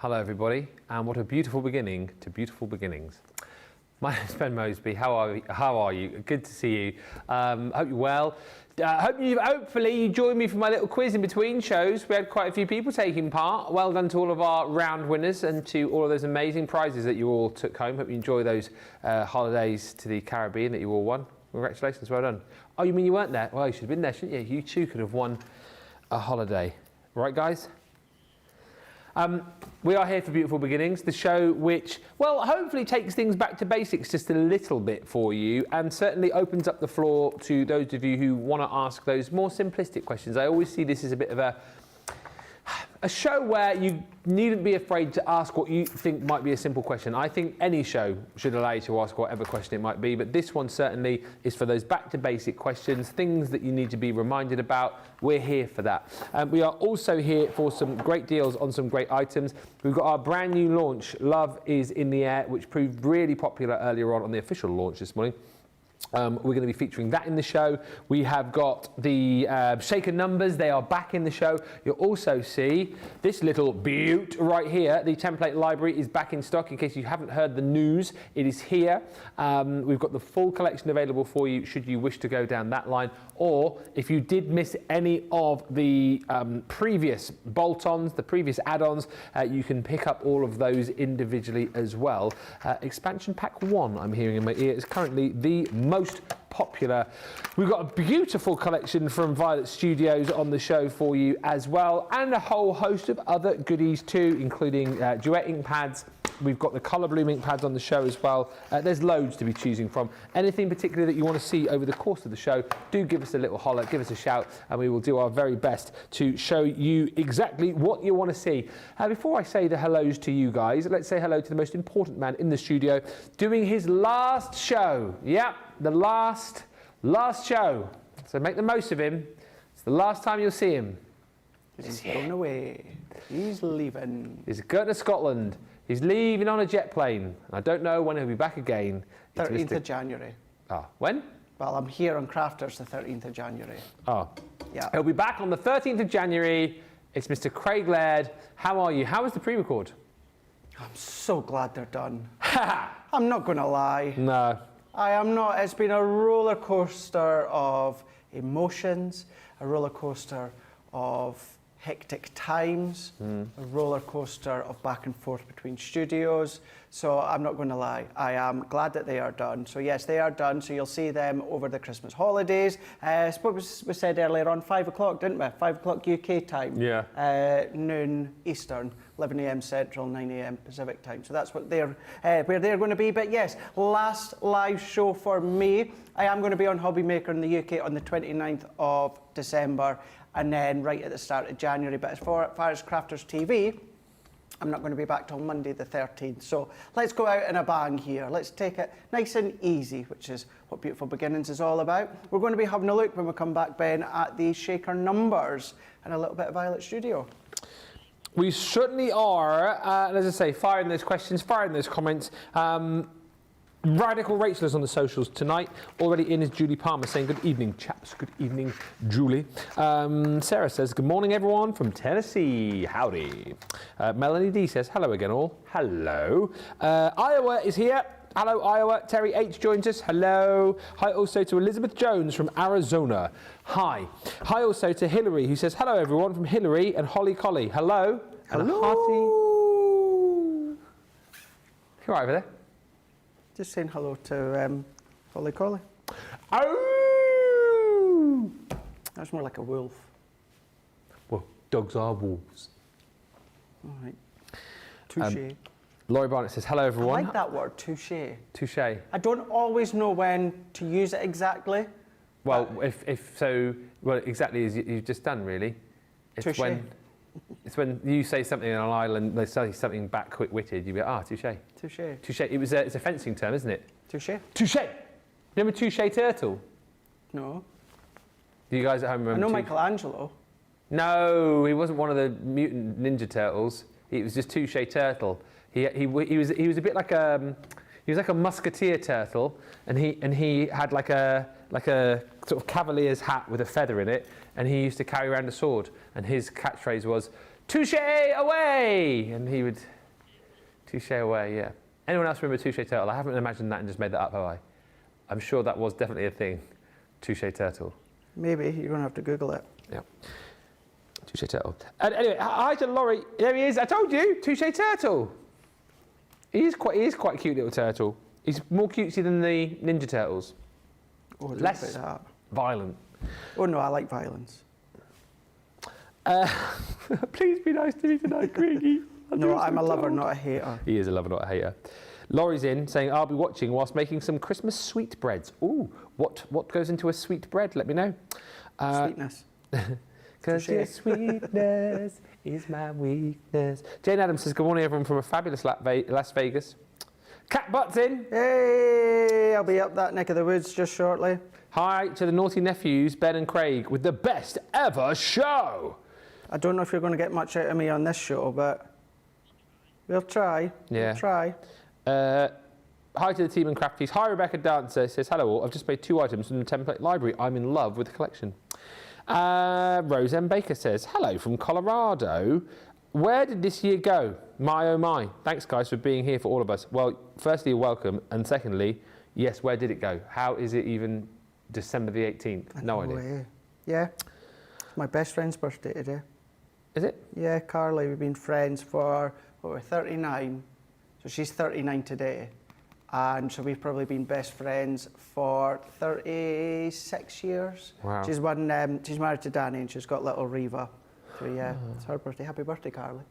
Hello everybody, and what a beautiful beginning to beautiful beginnings. My name's Ben Moseby. How are you? Good to see you. Hope you're well. Hopefully you joined me for my little quiz in between shows. We had quite a few people taking part. Well done to all of our round winners and to all of those amazing prizes that you all took home. Hope you enjoy those holidays to the Caribbean that you all won. Congratulations, well done. Oh, you mean you weren't there? Well, you should have been there, shouldn't you? You too could have won a holiday. Right, guys? We are here for Beautiful Beginnings, the show which, well, hopefully takes things back to basics just a little bit for you and certainly opens up the floor to those of you who want to ask those more simplistic questions. I always see this as a bit of a show where you needn't be afraid to ask what you think might be a simple question. I think any show should allow you to ask whatever question it might be, but this one certainly is for those back to basic questions, things that you need to be reminded about. We're here for that. We are also here for some great deals on some great items. We've got our brand new launch, Love is in the Air, which proved really popular earlier on the official launch this morning. We're going to be featuring that in the show. We have got the shaker numbers. They are back in the show. You'll also see this little beaut right here. The template library is back in stock in case you haven't heard the news. It is here. We've got the full collection available for you should you wish to go down that line. Or if you did miss any of the previous bolt-ons, the previous add-ons, you can pick up all of those individually as well. Expansion Pack 1, I'm hearing in my ear, is currently the most popular. We've got a beautiful collection from Violet Studios on the show for you as well, and a whole host of other goodies too, including duet ink pads. We've got the colour bloom ink pads on the show as well. There's loads to be choosing from. Anything particular that you want to see over the course of the show, do give us a little holler, give us a shout, and we will do our very best to show you exactly what you want to see. Before I say the hellos to you guys, let's say hello to the most important man in the studio, doing his last show. Yep, the last show. So make the most of him. It's the last time you'll see him. He's going away. He's leaving. He's going to Scotland. He's leaving on a jet plane. I don't know when he'll be back again. 13th of January. Ah, when? Well, I'm here on Crafters the 13th of January. Oh. Yeah. He'll be back on the 13th of January. It's Mr. Craig Laird. How are you? How was the pre-record? I'm so glad they're done. I'm not going to lie. No. I am not. It's been a roller coaster of emotions, a roller coaster of hectic times, a roller coaster of back and forth between studios. So I'm not going to lie, I am glad that they are done. So yes, they are done, so you'll see them over the Christmas holidays. What was we said earlier on, 5 o'clock, didn't we? 5 o'clock UK time. Yeah. Noon Eastern, 11 a.m. Central, 9 a.m. Pacific time. So that's what they're, where they're going to be. But yes, last live show for me. I am going to be on Hobby Maker in the UK on the 29th of December. And then right at the start of January. But as far as Crafters TV, I'm not going to be back till Monday the 13th. So let's go out in a bang here. Let's take it nice and easy, which is what Beautiful Beginnings is all about. We're going to be having a look when we come back, Ben, at the shaker numbers and a little bit of Violet Studio. We certainly are. As I say, firing those questions, firing those comments. Radical Rachel is on the socials tonight. Already in is Julie Palmer saying, good evening, chaps. Good evening, Julie. Sarah says, good morning, everyone from Tennessee. Howdy. Melanie D says, hello again, all. Hello. Iowa is here. Hello, Iowa. Terry H joins us. Hello. Hi also to Elizabeth Jones from Arizona. Hi. Hi also to Hillary, who says, hello, everyone, from Hillary and Holly Collie. Hello. And hello. Hearty. You're right over there. Just saying hello to Holly Collie. Oh! That's more like a wolf. Well, dogs are wolves. All right. Touche. Laurie Barnett says, hello, everyone. I like that word, touche. Touche. I don't always know when to use it exactly. Well, exactly as you've just done, really. It's touche. It's when you say something on an island, they say something back quick-witted, you go, touche. Touche. Touche. It's a fencing term, isn't it? Touche. Touche. Remember Touche Turtle? No. Do you guys at home remember? I know Michelangelo. No, he wasn't one of the mutant Ninja Turtles. He was just Touche Turtle. He was a bit like a musketeer turtle, and he had like a sort of cavalier's hat with a feather in it, and he used to carry around a sword, and his catchphrase was touche away, and he would touche away. Yeah. Anyone else remember touche turtle? I haven't imagined that and just made that up, have I? I'm sure that was definitely a thing. Touche turtle. Maybe you're going to have to Google it. Yeah. Touche turtle. And anyway, hi to Laurie. There he is. I told you, touche turtle. He is quite a cute little turtle. He's more cutesy than the Ninja Turtles. Oh, Less violent. Oh no, I like violence. Please be nice to me tonight, Craigie. No, I'm a lover, not a hater. He is a lover, not a hater. Laurie's in saying, I'll be watching whilst making some Christmas sweetbreads. Ooh, what goes into a sweetbread? Let me know. Sweetness. Because your sweetness is my weakness. Jane Adams says, good morning, everyone, from a fabulous Las Vegas. Cat Butt's in. Hey, I'll be up that neck of the woods just shortly. Hi to the naughty nephews, Ben and Craig, with the best ever show. I don't know if you're going to get much out of me on this show, but we'll try. Yeah. We'll try. Hi to the team in Crafties. Hi, Rebecca Dancer says, hello all. I've just made 2 items from the template library. I'm in love with the collection. Rose M. Baker says, hello from Colorado. Where did this year go? My, oh my. Thanks, guys, for being here for all of us. Well, firstly, you're welcome. And secondly, yes, where did it go? How is it even December the 18th? No idea. Yeah. It's my best friend's birthday today. Is it? Yeah, Carly, we've been friends for, we're 39. So she's 39 today. And so we've probably been best friends for 36 years. Wow. She's married to Danny and she's got little Reva. So yeah, It's her birthday. Happy birthday, Carly.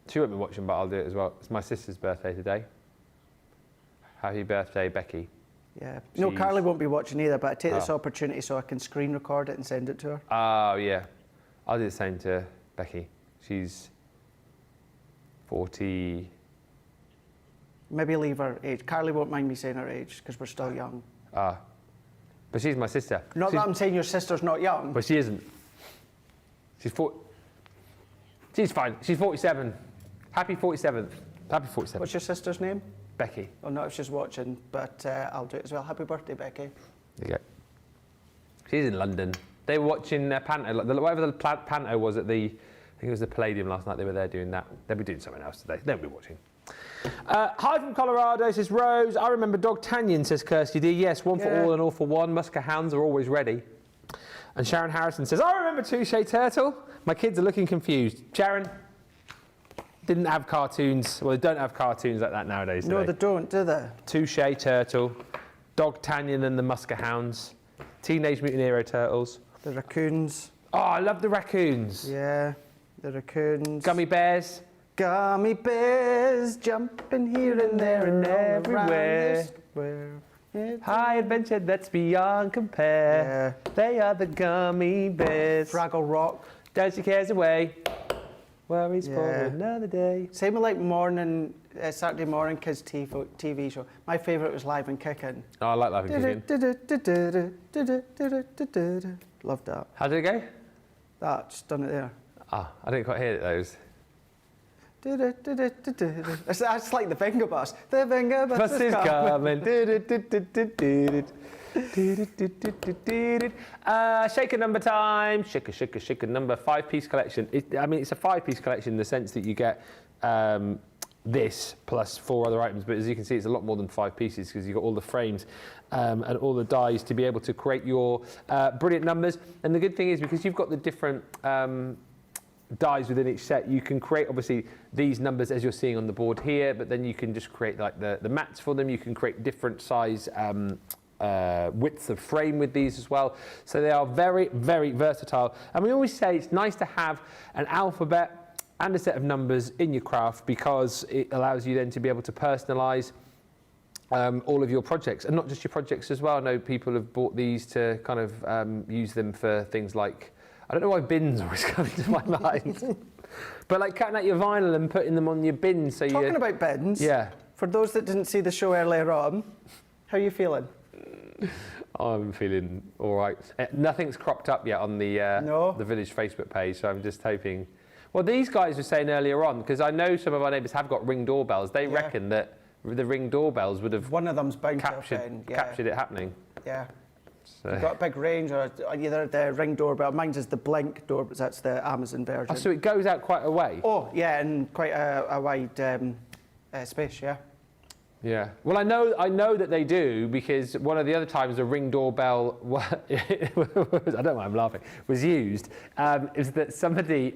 She won't be watching, but I'll do it as well. It's my sister's birthday today. Happy birthday, Becky. Yeah. No, Carly won't be watching either, but I take this opportunity so I can screen record it and send it to her. Oh, yeah. I'll do the same to Becky. She's 40... Maybe leave her age. Carly won't mind me saying her age because we're still young. But she's my sister. Not that I'm saying your sister's not young. But she isn't. She's She's fine. She's 47. Happy 47th. Happy 47th. What's your sister's name? Becky. Well, not if she's watching, but I'll do it as well. Happy birthday, Becky. There you go. She's in London. They were watching Panto, whatever the Panto was at the, I think it was the Palladium last night. They were there doing that. They'll be doing something else today. They'll be watching. Hi from Colorado, says Rose. I remember Dog Tanyan, says Kirsty D. Yes, one for all and all for one. Musker hounds are always ready. And Sharon Harrison says, I remember Touche Turtle. My kids are looking confused. Sharon, didn't have cartoons. Well, they don't have cartoons like that nowadays, No, they don't, do they? Touche Turtle, Dog Tanyan and the Musker Hounds, Teenage Mutant Hero Turtles. The raccoons. Oh, I love the raccoons. Yeah, the raccoons. Gummy bears. Gummy bears jumping here and there and everywhere. High adventure that's beyond compare. Yeah. They are the gummy bears. Fraggle Rock. Dash your cares away. Worries for another day. Same with like morning, Saturday morning kids TV show. My favourite was Live and Kicking. Oh, I like Live and Kicking. Loved that. How did it go? That's done it there. Ah, I didn't quite hear those. That's like the finger bus. The finger bus is coming. Shaker number time. Shaker number. 5-piece collection. I mean, it's a 5-piece collection in the sense that you get this plus 4 other items, but as you can see, it's a lot more than 5 pieces because you've got all the frames and all the dies to be able to create your brilliant numbers. And the good thing is, because you've got the different dies within each set, you can create obviously these numbers as you're seeing on the board here, but then you can just create like the mats for them. You can create different size widths of frame with these as well. So they are very, very versatile. And we always say it's nice to have an alphabet and a set of numbers in your craft because it allows you then to be able to personalize all of your projects, and not just your projects as well. I know people have bought these to kind of use them for things like, I don't know why bins always come into my mind, but like cutting out your vinyl and putting them on your bins. So Talking about bins, yeah. For those that didn't see the show earlier on, how are you feeling? I'm feeling all right. Nothing's cropped up yet on the Village Facebook page, so I'm just hoping. Well, these guys were saying earlier on, because I know some of our neighbours have got Ring doorbells. They reckon that the Ring doorbells would have one of them's bound captured it happening. Yeah. So. You've got a big range, or either the Ring doorbell. Mine's is the Blink doorbell. That's the Amazon version. Oh, so it goes out quite a way? Oh, yeah, and quite a wide space, yeah. Yeah. Well, I know that they do, because one of the other times a Ring doorbell, I don't know why I'm laughing, was used, is that somebody,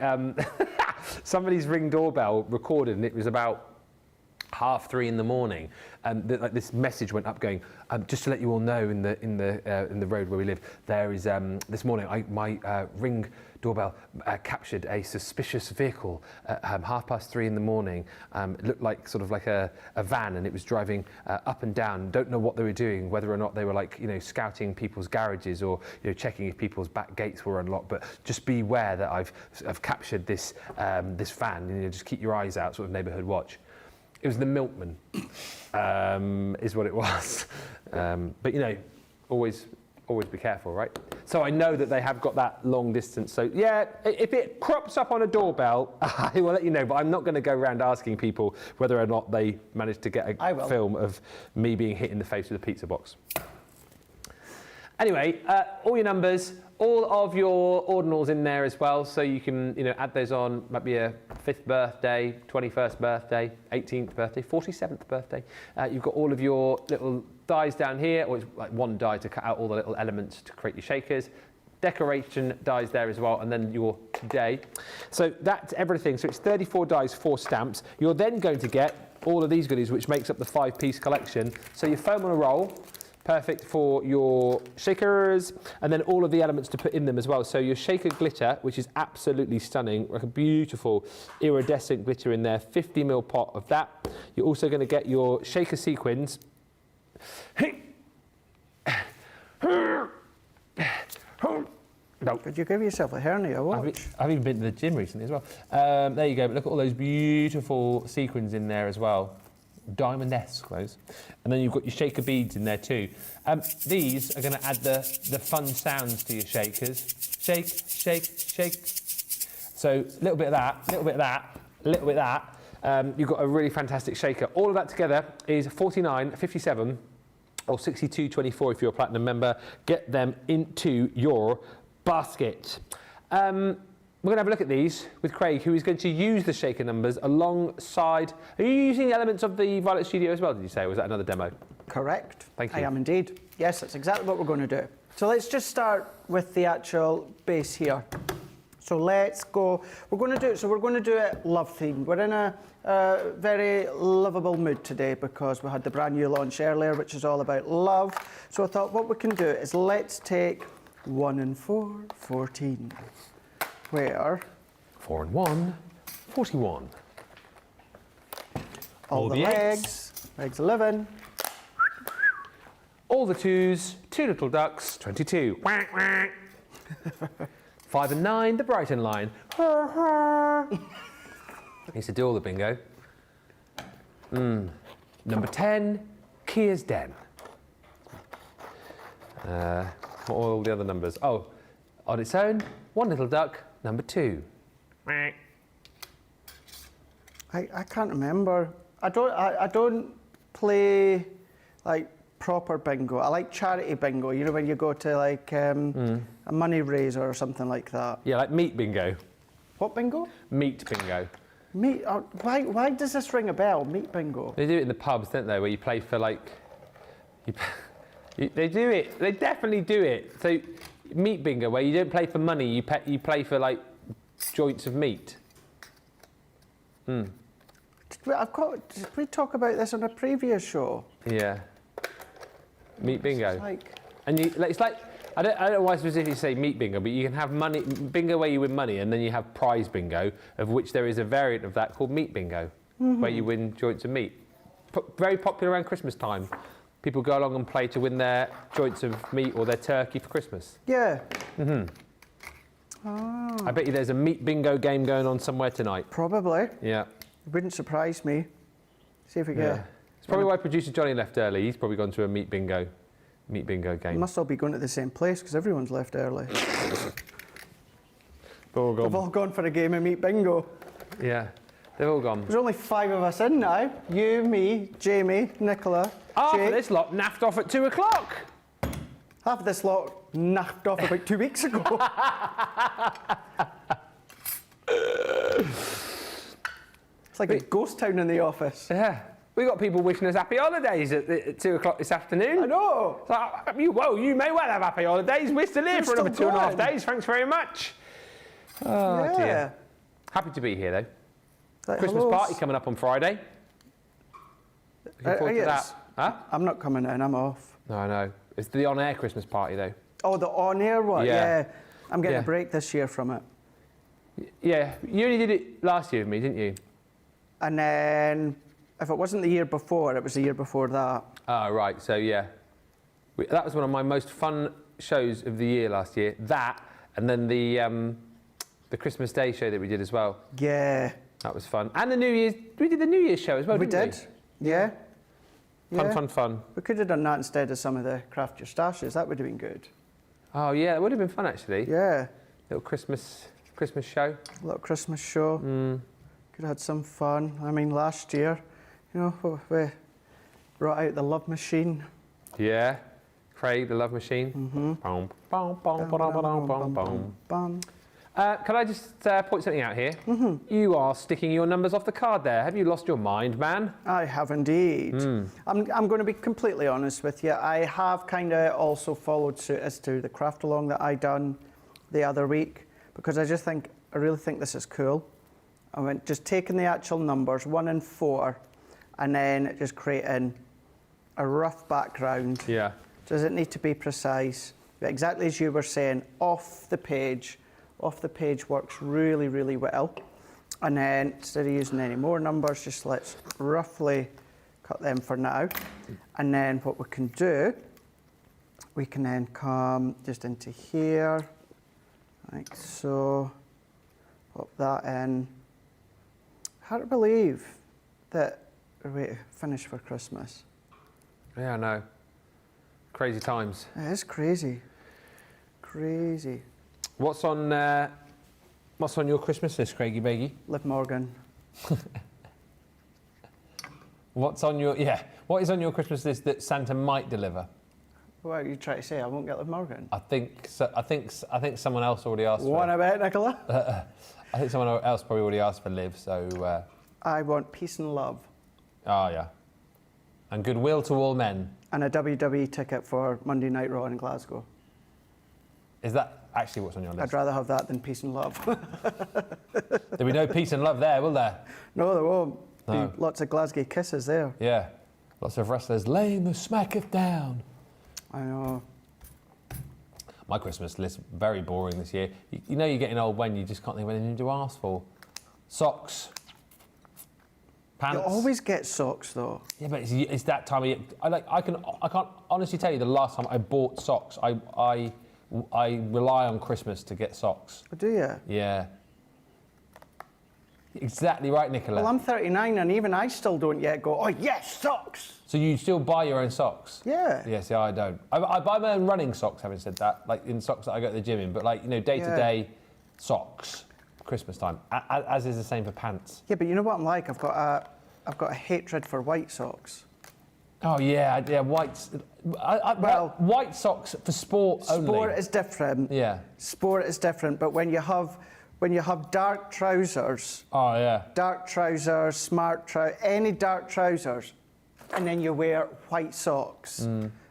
somebody's Ring doorbell recorded, and it was about 3:30 in the morning, and like this message went up going, just to let you all know, in the road where we live, there is this morning my Ring doorbell captured a suspicious vehicle at 3:30 in the morning. It looked like sort of like a van, and it was driving up and down. Don't know what they were doing, whether or not they were like, you know, scouting people's garages, or, you know, checking if people's back gates were unlocked. But just beware that I've captured this this van. You know, just keep your eyes out, sort of neighbourhood watch. It was the milkman, is what it was. But, you know, always be careful, right? So I know that they have got that long distance. So, yeah, if it crops up on a doorbell, I will let you know. But I'm not going to go around asking people whether or not they managed to get a film of me being hit in the face with a pizza box. Anyway, all your numbers, all of your ordinals in there as well, so you can, you know, add those on. Might be a 5th birthday, 21st birthday, 18th birthday, 47th birthday. You've got all of your little dies down here, or it's like one die to cut out all the little elements to create your shakers. Decoration dies there as well, and then your day. So that's everything. So it's 34 dies, 4 stamps. You're then going to get all of these goodies, which makes up the 5-piece collection. So your foam on a roll, perfect for your shakers, and then all of the elements to put in them as well. So your shaker glitter, which is absolutely stunning, like a beautiful iridescent glitter in there, 50ml pot of that. You're also going to get your shaker sequins. No. Could you give yourself a hernia? I've even been to the gym recently as well. There you go. But look at all those beautiful sequins in there as well. Diamond-esque, those. And then you've got your shaker beads in there too. These are going to add the fun sounds to your shakers. Shake, shake, shake. So a little bit of that, a little bit of that, a little bit of that. You've got a really fantastic shaker. All of that together is $49.57 or $62.24 if you're a Platinum member. Get them into your basket. We're going to have a look at these with Craig, who is going to use the shaker numbers alongside... Are you using elements of the Violet Studio as well, did you say? Or was that another demo? Correct. Thank you. I am indeed. Yes, that's exactly what we're going to do. So let's just start with the actual base here. So let's go... We're going to do it love themed. We're in a very lovable mood today because we had the brand new launch earlier, which is all about love. So I thought what we can do is let's take 1 and 4, 14. Where 4 and 1, 41. All the legs 11. All the 2s, 2 little ducks, 22. 5 and 9, the Brighton line. I used to do all the bingo. Number 10, Kia's Den. What are all the other numbers? Oh, on its own, 1 little duck, number 2. I can't remember. I don't play like proper bingo. I like charity bingo. You know, when you go to like a money raiser or something like that. Yeah, like meat bingo. What bingo? Meat bingo. Meat. Why does this ring a bell? Meat bingo. They do it in the pubs, don't they? Where you play for like. They do it. They definitely do it. So. Meat bingo, where you don't play for money, you play for like joints of meat. Did we talk about this on a previous show? Yeah. Meat bingo. And it's like I don't know why I specifically say meat bingo, but you can have money bingo where you win money, and then you have prize bingo, of which there is a variant of that called meat bingo, where you win joints of meat. Very popular around Christmas time. People go along and play to win their joints of meat or their turkey for Christmas. Yeah. I bet you there's a meat bingo game going on somewhere tonight. Probably. Yeah. It wouldn't surprise me. See if we get... It's probably why producer Johnny left early. He's probably gone to a meat bingo game. Must all be going to the same place because everyone's left early. They've all gone for a game of meat bingo. Yeah, they've all gone. There's only 5 of us in now. You, me, Jamie, Nicola, Jake. This lot naffed off at 2 o'clock. Half of this lot knocked off about 2 weeks ago. It's like a ghost town in the office. Yeah. We got people wishing us happy holidays at 2 o'clock this afternoon. I know. You may well have happy holidays. We're still here for another 2.5 days. Thanks very much. Oh, yeah. dear. Happy to be here, though. Like, Christmas party coming up on Friday. Looking forward to that. Huh? I'm not coming in, I'm off. No, I know. It's the on-air Christmas party, though. Oh, the on-air one? Yeah. I'm getting a break this year from it. Yeah, you only did it last year with me, didn't you? And then, if it wasn't the year before, it was the year before that. Oh, right, so yeah. That was one of my most fun shows of the year last year. That, and then the Christmas Day show that we did as well. Yeah. That was fun. And the New Year's, we did the New Year's show as well, didn't we? We did, yeah. Fun. We could have done that instead of some of the craft your stashes. That would have been good. Oh, yeah, it would have been fun, actually. Yeah. Little Christmas show. A little Christmas show. Could have had some fun. I mean, last year, you know, we brought out the Love Machine. Yeah. Craig, the Love Machine. Can I just point something out here? You are sticking your numbers off the card there. Have you lost your mind, man? I have indeed. I'm going to be completely honest with you. I have kind of also followed suit as to the craft along that I done the other week, because I really think this is cool. I went just taking the actual numbers, 1 and 4, and then just creating a rough background. Yeah. Does it need to be precise? But exactly as you were saying, off the page works really, really well. And then instead of using any more numbers, just let's roughly cut them for now. And then what we can do, we can then come just into here, like so, pop that in. Hard to believe that we're finished for Christmas. Yeah, I know. Crazy times. It is crazy. Crazy. What's on your Christmas list, Craigie Baggy? Liv Morgan. What is on your Christmas list that Santa might deliver? What are you trying to say? I won't get Liv Morgan? I think someone else already asked for What about Nicola? I think someone else probably already asked for Liv, so... I want peace and love. Oh, yeah. And goodwill to all men. And a WWE ticket for Monday Night Raw in Glasgow. Is that actually what's on your list? I'd rather have that than peace and love. There'll be no peace and love there, will there? No, there won't. No. Be lots of Glasgow kisses there. Yeah. Lots of wrestlers laying the smacketh down. I know. My Christmas list, very boring this year. You know you're getting old when you just can't think of anything to ask for. Socks. Pants. You always get socks though. Yeah, but it's that time of year. I can't honestly tell you the last time I bought socks. I rely on Christmas to get socks. Oh, do you? Yeah. Exactly right, Nicola. Well, I'm 39 and even I still don't yet go, oh yes, socks! So you still buy your own socks? Yeah. Yes, yeah, I don't. I buy my own running socks, having said that, like in socks that I go to the gym in, but like, you know, day-to-day socks, Christmas time, as is the same for pants. Yeah, but you know what I'm like? I've got a hatred for white socks. Oh yeah, whites. Well, white socks for sport only. Sport is different. Yeah. Sport is different, but when you have dark trousers. Oh yeah. Dark trousers, smart trousers, any dark trousers, and then you wear white socks.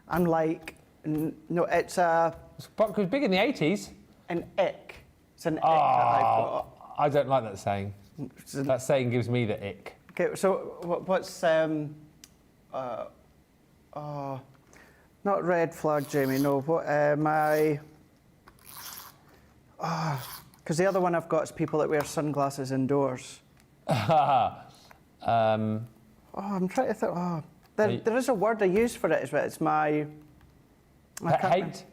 I'm like, no, it's Because big in the 80s. an ick. It's an ick that I've got. I don't like that saying. That saying gives me the ick. Okay, so what's not red flag, Jamie. No, what because the other one I've got is people that wear sunglasses indoors. I'm trying to think. There is a word I use for it, but it's my Pet hate?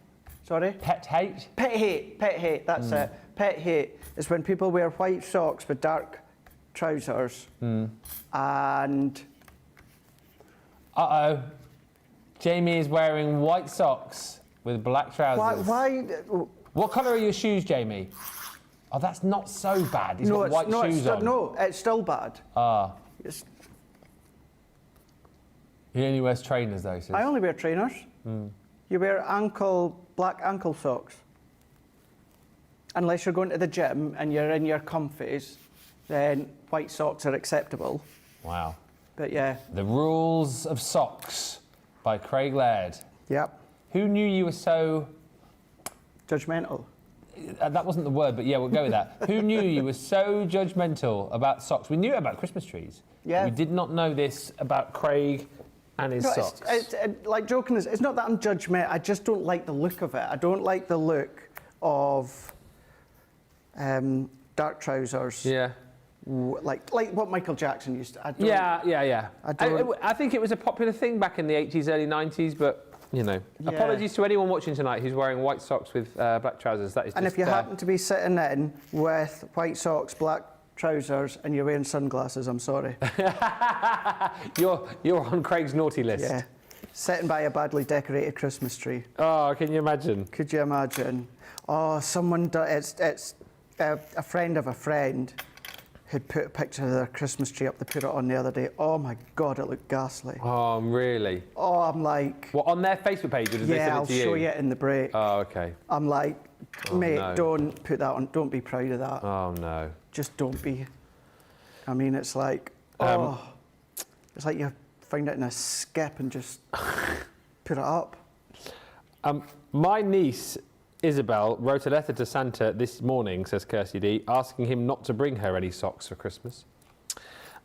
Sorry? Pet hate? Pet hate, that's it. Pet hate is when people wear white socks with dark trousers and... Uh-oh. Jamie is wearing white socks with black trousers. Why? What colour are your shoes, Jamie? Oh, that's not so bad. He's got white shoes on. No, it's still bad. He only wears trainers, though. So I only wear trainers. You wear black ankle socks. Unless you're going to the gym and you're in your comfies, then white socks are acceptable. Wow. But yeah. The Rules of Socks by Craig Laird. Yep. Who knew you were so... Judgmental. That wasn't the word, but yeah, we'll go with that. Who knew you were so judgmental about socks? We knew about Christmas trees. Yeah. We did not know this about Craig and his socks. It's like joking, it's not that I'm judgmental, I just don't like the look of it. I don't like the look of dark trousers. Yeah. Like what Michael Jackson used to. Yeah. I think it was a popular thing back in the 80s, early 90s, but... You know, apologies to anyone watching tonight who's wearing white socks with black trousers. That is. And just, if you happen to be sitting in with white socks, black trousers, and you're wearing sunglasses, I'm sorry. you're on Craig's naughty list. Yeah, sitting by a badly decorated Christmas tree. Oh, can you imagine? Could you imagine? Oh, it's a friend of a friend who'd put a picture of their Christmas tree up. They put it on the other day. Oh my God, it looked ghastly. Oh, really? Oh, I'm like... What, on their Facebook page, or did they send it to you? Yeah, I'll show you it in the break. Oh, okay. I'm like, mate, no. don't put that on. Don't be proud of that. Oh, no. Just don't be. I mean, it's like, it's like you find it in a skip and just put it up. My niece... Isabel wrote a letter to Santa this morning, says Kirsty D, asking him not to bring her any socks for Christmas.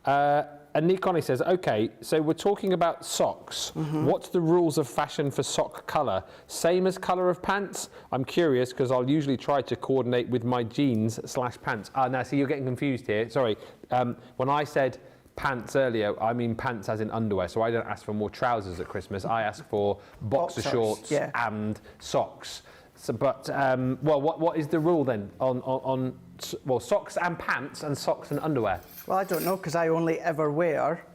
And Nick Connie says, OK, so we're talking about socks. What's the rules of fashion for sock colour? Same as colour of pants? I'm curious because I'll usually try to coordinate with my jeans/pants. Now, see, you're getting confused here. Sorry. When I said pants earlier, I mean pants as in underwear. So I don't ask for more trousers at Christmas. I ask for boxer shorts and socks. So, but, what is the rule then on socks and pants and socks and underwear? Well, I don't know, because I only ever wear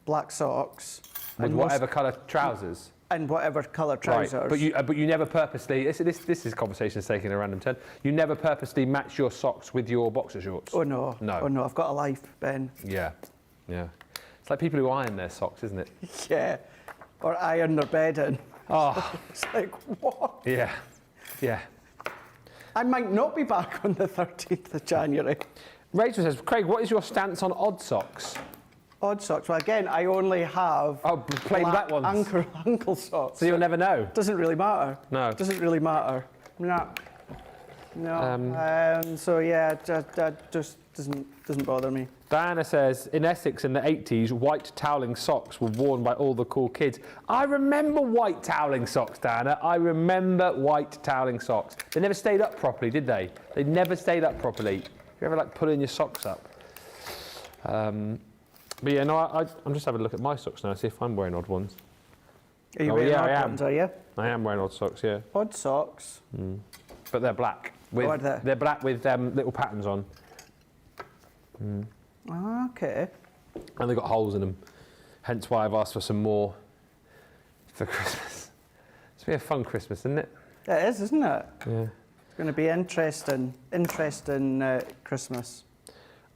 black socks. With whatever colour trousers? And whatever colour trousers. Right. But you never purposely, this is conversation taking a random turn, you never purposely match your socks with your boxer shorts? Oh, no. No. Oh, no, I've got a life, Ben. Yeah. It's like people who iron their socks, isn't it? Yeah. Or iron their bedding. Oh. It's like, what? Yeah. I might not be back on the 13th of January. Rachel says, Craig, what is your stance on odd socks? Odd socks? Well, again, I only have plain black ones. Ankle socks. So you'll never know? Doesn't really matter. No. Doesn't really matter. No. So yeah, that just doesn't bother me. Diana says, in Essex in the 80s, white toweling socks were worn by all the cool kids. I remember white toweling socks, Diana. I remember white toweling socks. They never stayed up properly, did they? They never stayed up properly. You ever like pulling your socks up? But yeah, no, I'm just having a look at my socks now, see if I'm wearing odd ones. Are you wearing odd ones, are you? I am wearing odd socks, yeah. Odd socks? But they're black. They're black with little patterns on. Okay. And they've got holes in them. Hence why I've asked for some more for Christmas. It's going to be a fun Christmas, isn't it? It is, isn't it? Yeah. It's going to be interesting Christmas.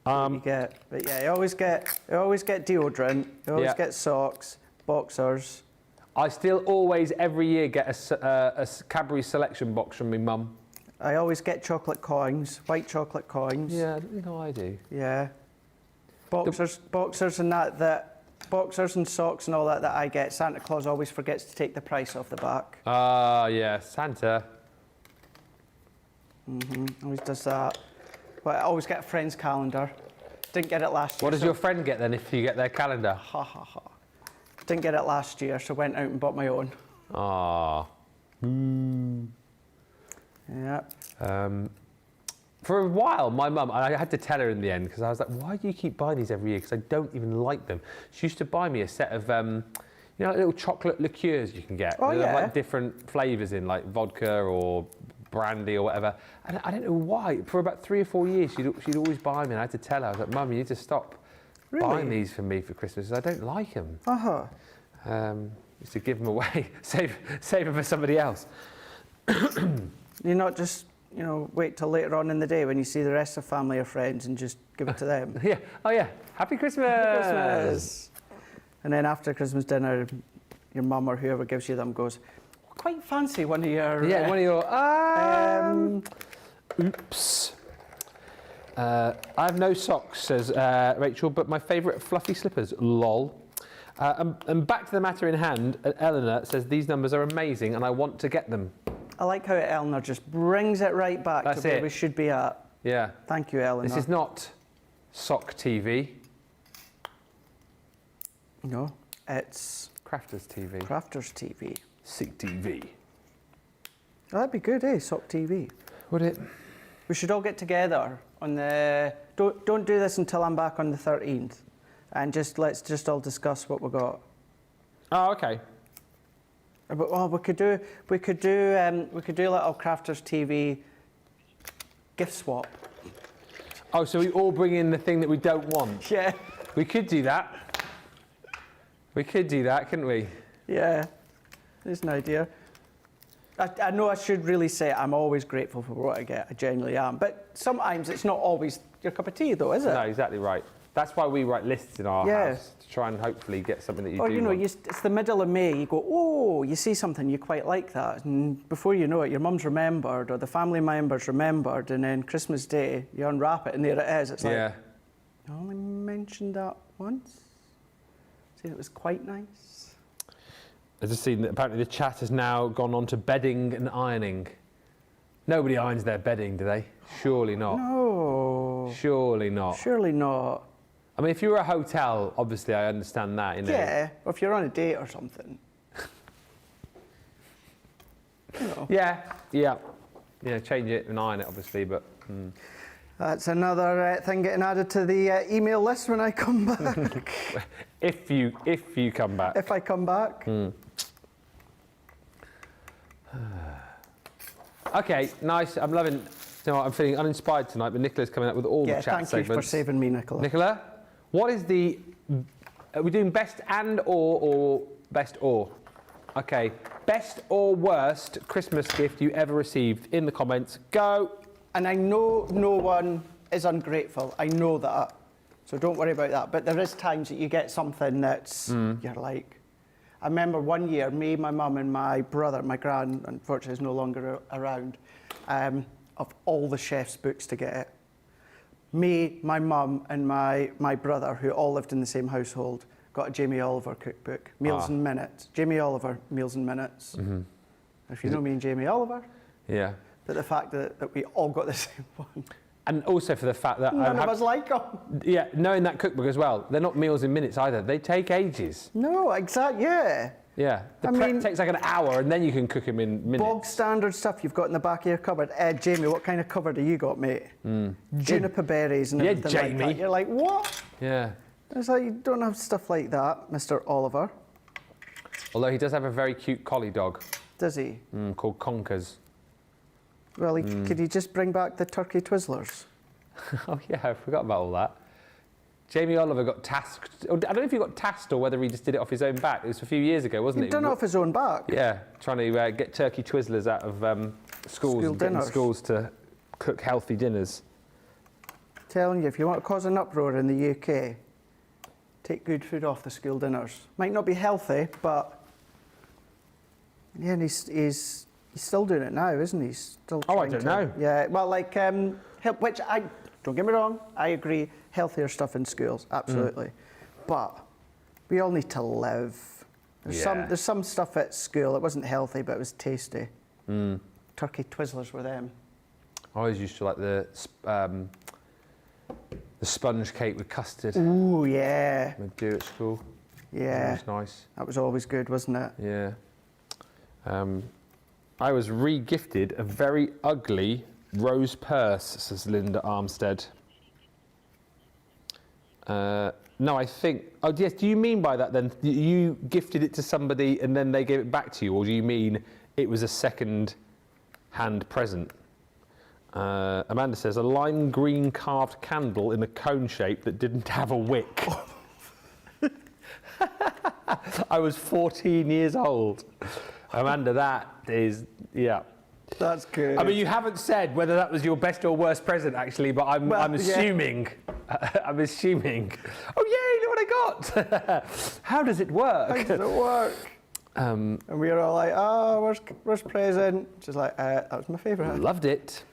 You get, but yeah, you always get deodorant, you always get socks, boxers. I still always, every year, get a Cadbury selection box from my mum. I always get chocolate coins, white chocolate coins. Yeah, I do. Yeah. Boxers and boxers and socks and all that I get, Santa Claus always forgets to take the price off the back. Yeah, Santa. Always does that. But I always get a friend's calendar. Didn't get it last year. What does your friend get then if you get their calendar? Ha ha ha. Didn't get it last year, so went out and bought my own. Yeah. For a while, my mum, I had to tell her in the end, because I was like, why do you keep buying these every year? Because I don't even like them. She used to buy me a set of, like little chocolate liqueurs you can get. Oh, They have, yeah. like different flavours in, like vodka or brandy or whatever. And I don't know why. For about 3 or 4 years, she'd always buy me, and I had to tell her, I was like, Mum, you need to stop buying these for me for Christmas. I don't like them. Used to give them away, save them for somebody else. You're not just, wait till later on in the day when you see the rest of family or friends and just give it to them. Yeah. Oh, yeah. Happy Christmas. Happy Christmas. And then after Christmas dinner, your mum or whoever gives you them goes, quite fancy one of your... Yeah, one of your... Oops. I have no socks, says Rachel, but my favourite fluffy slippers, lol. And back to the matter in hand, Eleanor says, these numbers are amazing and I want to get them. I like how Eleanor just brings it right back to where we should be at. Yeah. Thank you, Eleanor. This is not sock TV. No, it's... Crafters TV. Crafters TV. Sick TV. Oh, that'd be good, eh? Sock TV. Would it? We should all get together on the... Don't do this until I'm back on the 13th. And let's just all discuss what we got. Oh, okay. But, oh, we could do a little Crafters TV gift swap. Oh, so we all bring in the thing that we don't want? Yeah. We could do that. We could do that, couldn't we? Yeah. There's an idea. I know I should really say I'm always grateful for what I get. I genuinely am. But sometimes it's not always your cup of tea, though, is it? No, exactly right. That's why we write lists in our house, to try and hopefully get something that you do you know, want. it's the middle of May, you go, oh, you see something, you quite like that. And before you know it, your mum's remembered or the family member's remembered, and then Christmas Day, you unwrap it and there it is. It's like, I only mentioned that once. See, it was quite nice. I've just seen that apparently the chat has now gone on to bedding and ironing. Nobody irons their bedding, do they? Surely not. No. Surely not. Surely not. I mean, if you were a hotel, obviously I understand that, you know. Yeah, or if you're on a date or something. You know. Yeah, change it and iron it, obviously, but... That's another thing getting added to the email list when I come back. if you come back. If I come back. Okay, nice. I'm loving... You know what, I'm feeling uninspired tonight, but Nicola's coming up with all the chat segments. Thank you for saving me, Nicola. Nicola, what is the... Are we doing best and or best or? Okay, best or worst Christmas gift you ever received? In the comments, go. And I know no one is ungrateful. I know that. So don't worry about that. But there is times that you get something that's, you're like... I remember one year, me, my mum and my brother, my gran, unfortunately is no longer around, of all the chef's books to get it. Me, my mum and my brother, who all lived in the same household, got a Jamie Oliver cookbook, Meals and Minutes. Jamie Oliver, Meals and Minutes. If you know me and Jamie Oliver. Yeah. But the fact that we all got the same one. And also for the fact that... None of us like them. Yeah, knowing that cookbook as well, they're not meals in minutes either. They take ages. No, exactly, yeah. Yeah, the prep takes like an hour and then you can cook them in minutes. Bog standard stuff you've got in the back of your cupboard. Jamie, what kind of cupboard have you got, mate? Juniper berries and everything Jamie. like that. You're like, what? Yeah. It's like, you don't have stuff like that, Mr. Oliver. Although he does have a very cute collie dog. Does he? Called Conkers. Well, could he just bring back the turkey Twizzlers? Oh yeah, I forgot about all that. Jamie Oliver got tasked. I don't know if he got tasked or whether he just did it off his own back. It was a few years ago, wasn't it? He'd done it off his own back. Yeah, trying to get turkey Twizzlers out of schools and getting schools to cook healthy dinners. Telling you, if you want to cause an uproar in the UK, take good food off the school dinners. Might not be healthy, but yeah, and he's still doing it now, isn't he? He's still I don't know. Yeah, well, like, which don't get me wrong, I agree, healthier stuff in schools, absolutely. But we all need to live. There's some stuff at school that wasn't healthy, but it was tasty. Turkey Twizzlers were them. I always used to like the sponge cake with custard. Ooh, yeah. We'd do at school. Yeah. That was nice. That was always good, wasn't it? Yeah. I was re-gifted a very ugly rose purse, says Linda Armstead. No, I think... Oh, yes, do you mean by that then? You gifted it to somebody and then they gave it back to you, or do you mean it was a second-hand present? Amanda says, a lime green carved candle in a cone shape that didn't have a wick. I was 14 years old. Amanda, that is, yeah. That's good. I mean, you haven't said whether that was your best or worst present, actually, but I'm assuming. I'm assuming. Oh, yay, look what I got. How does it work? How does it work? And we were all like, oh, where's present? She's like, that was my favourite. Loved it.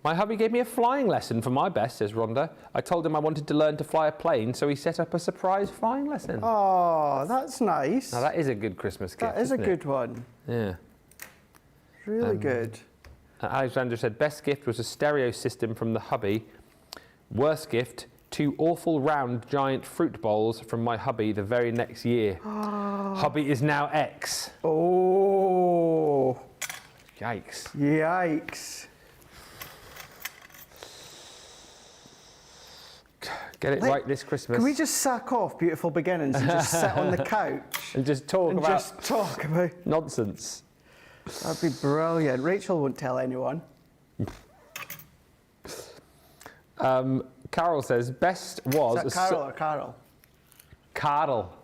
My hubby gave me a flying lesson for my best, says Rhonda. I told him I wanted to learn to fly a plane, so he set up a surprise flying lesson. Oh, that's nice. Now, that is a good Christmas gift, That is a isn't good it? one. Yeah. Really good. Alexander said, best gift was a stereo system from the hubby. Worst gift, 2 awful round giant fruit bowls from my hubby the very next year. Hubby is now ex. Oh. Yikes. Yikes. Get it right this Christmas. Can we just sack off Beautiful Beginnings and just sit on the couch and just talk and about just talk about nonsense? That'd be brilliant. Rachel won't tell anyone. Carol says, best was... Is that Carol or Carol?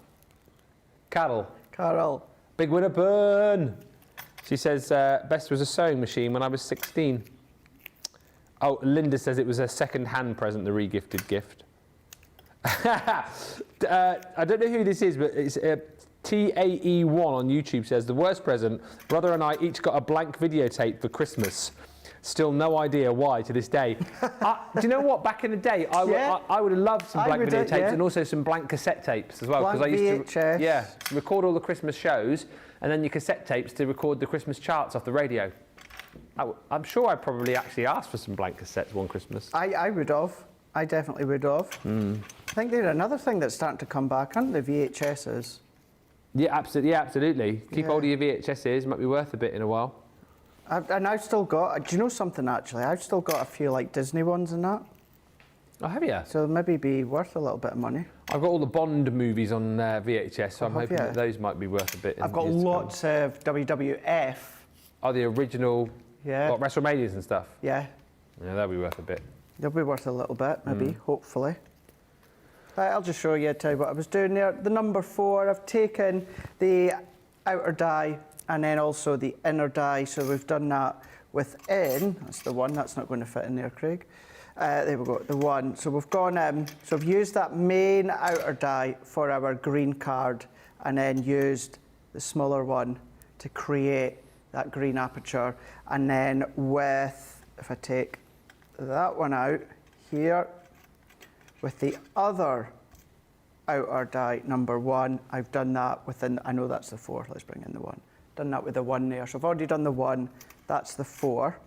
Carol. Big winner, burn. She says, best was a sewing machine when I was 16. Oh, Linda says it was a second-hand present, the re-gifted gift. I don't know who this is, but it's TAE1 on YouTube says, the worst present, brother and I each got a blank videotape for Christmas. Still no idea why to this day. Do you know what? Back in the day, I would have loved some blank videotapes and also some blank cassette tapes as well. Because I used to record all the Christmas shows and then your cassette tapes to record the Christmas charts off the radio. I'm sure I probably actually asked for some blank cassettes one Christmas. I would have. I definitely would have. I think they're another thing that's starting to come back, aren't they, VHSs? Yeah, absolutely. Keep hold of your VHSs, might be worth a bit in a while. And I've still got, do you know something actually? I've still got a few like Disney ones and that. Oh, have you? So maybe be worth a little bit of money. I've got all the Bond movies on VHS, so I'm hoping that those might be worth a bit. I've got lots of WWF. Oh, the original, what, WrestleManias and stuff? Yeah. Yeah, that'll be worth a bit. They'll be worth a little bit, maybe, hopefully. I'll just show you, tell you what I was doing there. The number 4, I've taken the outer die and then also the inner die. So we've done that within, that's the one, that's not going to fit in there, Craig. There we go, the one. So we've gone, so I've used that main outer die for our green card and then used the smaller one to create that green aperture. And then with, if I take that one out here, with the other outer die, number 1, I've done that within, I know that's the 4, let's bring in the 1. Done that with the 1 there, so I've already done the 1, that's the 4.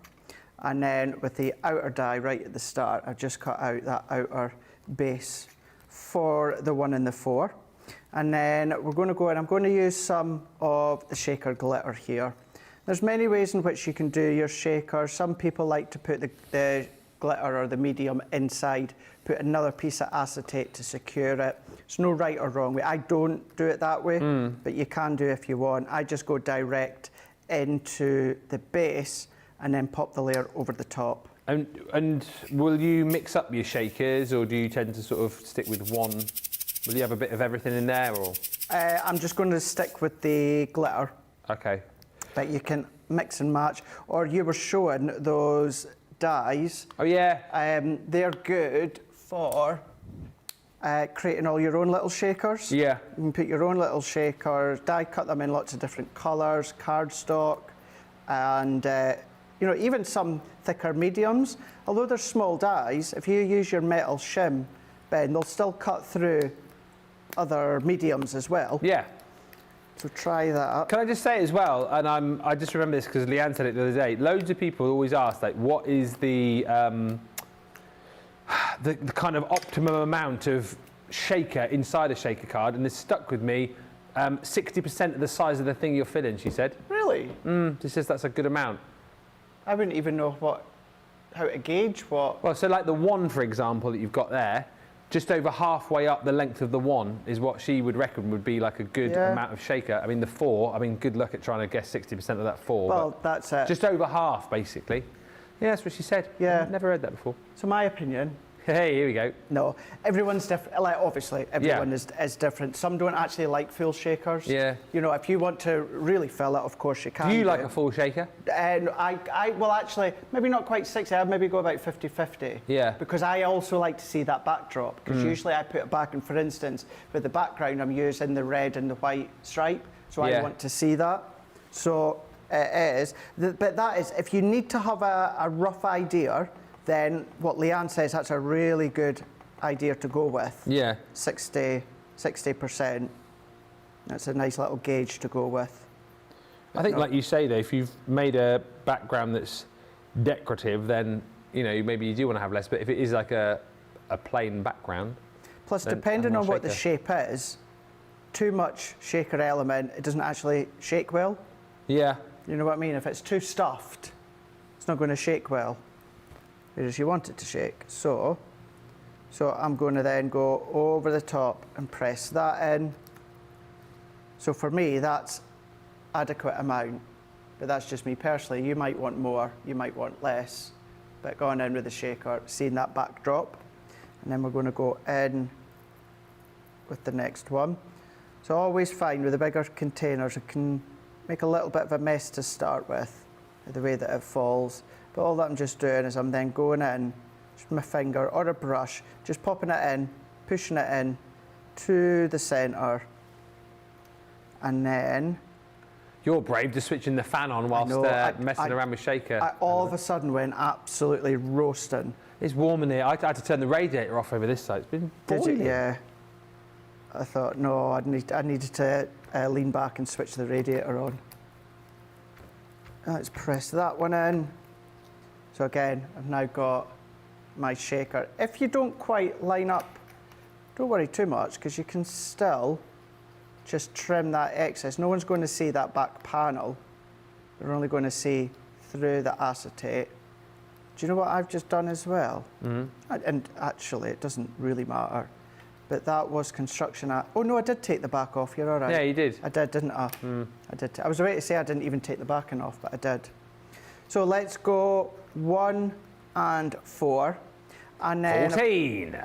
And then with the outer die right at the start, I've just cut out that outer base for the 1 and the 4. And then we're going to go and I'm going to use some of the shaker glitter here. There's many ways in which you can do your shaker. Some people like to put the glitter or the medium inside, put another piece of acetate to secure it. There's no right or wrong way. I don't do it that way, but you can do if you want. I just go direct into the base and then pop the layer over the top. And will you mix up your shakers, or do you tend to sort of stick with one? Will you have a bit of everything in there, or? I'm just going to stick with the glitter. Okay. But you can mix and match. Or you were showing those dies. Oh yeah. They're good for creating all your own little shakers. Yeah. You can put your own little shakers, die cut them in lots of different colours, cardstock, and you know, even some thicker mediums. Although they're small dies, if you use your metal shim, Ben, they'll still cut through other mediums as well. Yeah. So try that. Can I just say as well, and I just remember this because Leanne said it the other day, loads of people always ask, like, what is the kind of optimum amount of shaker inside a shaker card? And this stuck with me. 60% of the size of the thing you're filling, she said. Really? She says that's a good amount. I wouldn't even know how to gauge what. Well, so like the 1, for example, that you've got there, just over halfway up the length of the 1 is what she would reckon would be like a good amount of shaker. I mean, the 4, I mean, good luck at trying to guess 60% of that 4. Well, that's it. Just over half, basically. Yeah, that's what she said. Yeah. I've never heard that before. So my opinion. Hey, here we go. No, everyone's different. Like, obviously, everyone is different. Some don't actually like full shakers. Yeah. You know, if you want to really fill it, of course you can. Do you like a full shaker? And I well, actually, maybe not quite 60. I'd maybe go about 50-50. Yeah. Because I also like to see that backdrop. Because usually I put it back, and for instance, with the background, I'm using the red and the white stripe. So I want to see that. So it is. But that is, if you need to have a rough idea, then what Leanne says, that's a really good idea to go with. Yeah. 60%. That's a nice little gauge to go with. I think, like you say, though, if you've made a background that's decorative, then, you know, maybe you do want to have less. But if it is like a plain background... Plus, depending on what the shape is, too much shaker element, it doesn't actually shake well. Yeah. You know what I mean? If it's too stuffed, it's not going to shake well, whereas you want it to shake. So I'm going to then go over the top and press that in. So for me, that's adequate amount, but that's just me personally. You might want more, you might want less, but going in with the shaker, seeing that backdrop, and then we're going to go in with the next one. So always find with the bigger containers, it can make a little bit of a mess to start with, the way that it falls. But all that I'm just doing is I'm then going in, just with my finger or a brush, just popping it in, pushing it in to the centre, and then... You're brave, just switching the fan on whilst messing around with shaker. I all of a sudden went absolutely roasting. It's warm in here. I had to turn the radiator off over this side. It's been boiling. Did you? Yeah. I thought, no, I needed to lean back and switch the radiator on. Let's press that one in. So again, I've now got my shaker. If you don't quite line up, don't worry too much, because you can still just trim that excess. No one's going to see that back panel. They're only going to see through the acetate. Do you know what I've just done as well? And actually, it doesn't really matter. But that was construction. Oh no, I did take the back off. You're all right. Yeah, you did. I did, didn't I? I did. I was about to say I didn't even take the backing off, but I did. So let's go 1 and 4, and then 14.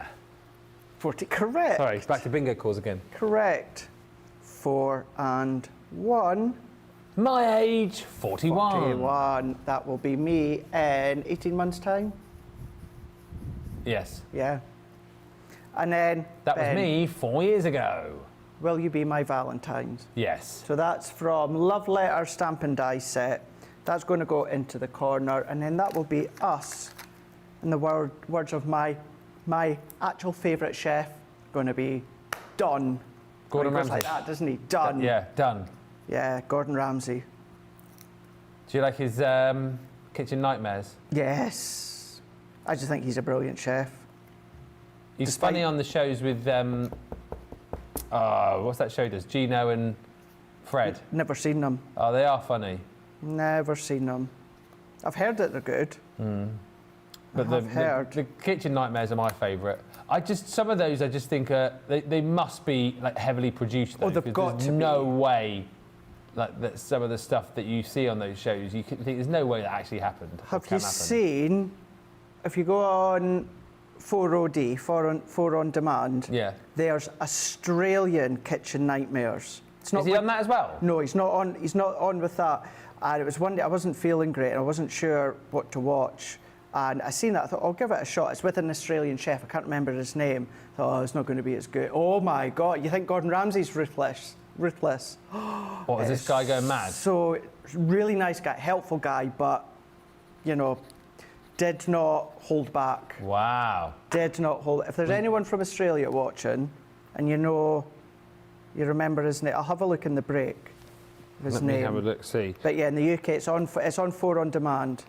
40. Correct. Sorry, it's back to bingo calls again. Correct. 4 and 1. My age, 41. 41. That will be me in 18 months' time. Yes. Yeah. And then That was me 4 years ago. Will you be my Valentine's? Yes. So that's from Love Letter Stamp and Die set. That's going to go into the corner, and then that will be us. In the words of my actual favourite chef, going to be done. Gordon Ramsay. Like that, doesn't he? Done. Yeah, done. Yeah, Gordon Ramsay. Do you like his kitchen nightmares? Yes. I just think he's a brilliant chef. He's funny on the shows with, what's that show does? Gino and Fred. Never seen them. Oh, they are funny. Never seen them. I've heard that they're good. But the kitchen nightmares are my favourite. Some of those I just think they must be like heavily produced. Though, oh, they've got there's to no be. way, like that. Some of the stuff that you see on those shows, you think there's no way that actually happened. Have you seen? If you go on 4OD, 4 on demand. Yeah. There's Australian kitchen nightmares. It's not Is he on that as well? No, he's not on. He's not on with that. And it was one day I wasn't feeling great and I wasn't sure what to watch. And I seen that, I thought, I'll give it a shot. It's with an Australian chef, I can't remember his name. I thought, oh, it's not going to be as good. Oh my God, you think Gordon Ramsay's ruthless? Ruthless. What, is this guy going mad? So, really nice guy, helpful guy, but, you know, did not hold back. Wow. Did not hold. If there's anyone from Australia watching, and you remember his name, I'll have a look in the break. His name. Let me have a look, see. But yeah, in the UK, it's on 4 on demand.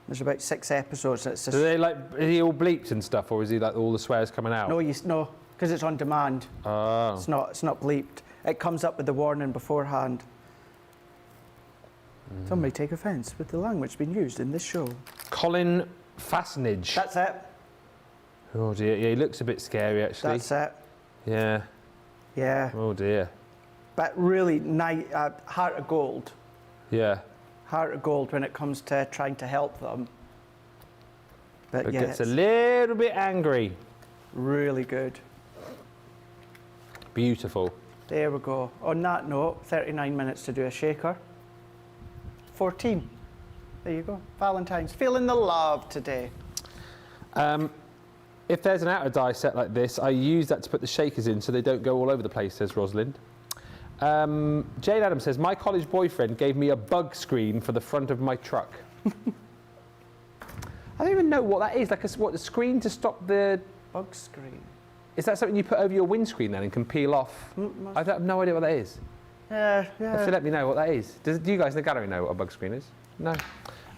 There's about 6 episodes. It's just, Are they like, is he all bleeped and stuff, or is he like all the swears coming out? no, because it's on demand. Oh. It's not bleeped. It comes up with the warning beforehand. Some may take offence with the language being used in this show. Colin Fassnage. That's it. Oh dear, yeah, he looks a bit scary actually. That's it. Yeah. Yeah. Oh dear. But really nice, heart of gold. Yeah. Heart of gold when it comes to trying to help them. But It yeah, gets a it's little bit angry. really good. Beautiful. There we go. On that note, 39 minutes to do a shaker. 14. There you go. Valentine's. Feeling the love today. If there's an outer die set like this, I use that to put the shakers in so they don't go all over the place, says Rosalind. Jane Adams says, my college boyfriend gave me a bug screen for the front of my truck. I don't even know what that is. Like a screen to stop the... Bug screen. Is that something you put over your windscreen then and can peel off? I have no idea what that is. Yeah. Have to let me know what that is. Do you guys in the gallery know what a bug screen is? No.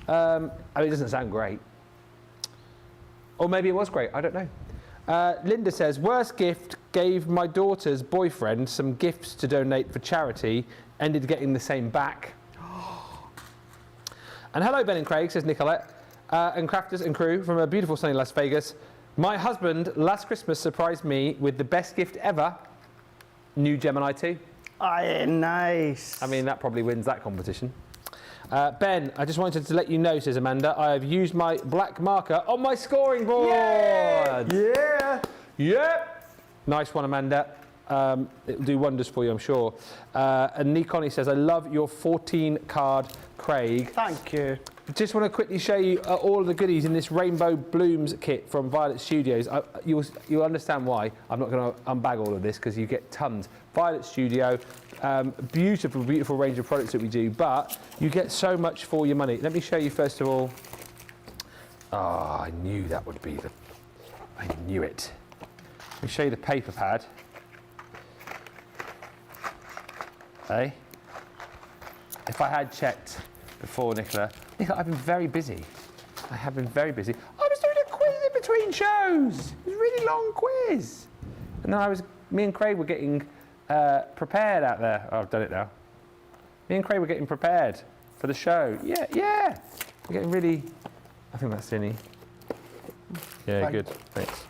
I mean, it doesn't sound great. Or maybe it was great. I don't know. Linda says, worst gift, gave my daughter's boyfriend some gifts to donate for charity, ended getting the same back. And hello, Ben and Craig, says Nicolette, and crafters and crew from a beautiful sunny Las Vegas. My husband last Christmas surprised me with the best gift ever, new Gemini 2. Aye, nice. I mean, that probably wins that competition. Ben, I just wanted to let you know, says Amanda, I have used my black marker on my scoring board. Yeah. Yep. Nice one, Amanda. It'll do wonders for you, I'm sure. And Nikoni says, I love your 14 card, Craig. Thank you. Just want to quickly show you all of the goodies in this Rainbow Blooms kit from Violet Studios. You'll understand why. I'm not going to unbag all of this because you get tons. Violet Studio, beautiful, beautiful range of products that we do, but you get so much for your money. Let me show you first of all. Ah, I knew that would be the... I knew it. Let me show you the paper pad. Hey? If I had checked before, Nicola, I've been very busy. I have been very busy. I was doing a quiz in between shows. It was a really long quiz. And then me and Craig were getting prepared out there. Oh, I've done it now. Me and Craig were getting prepared for the show. Yeah. We're getting really, I think that's Cinny. Yeah, Fine. good, thanks.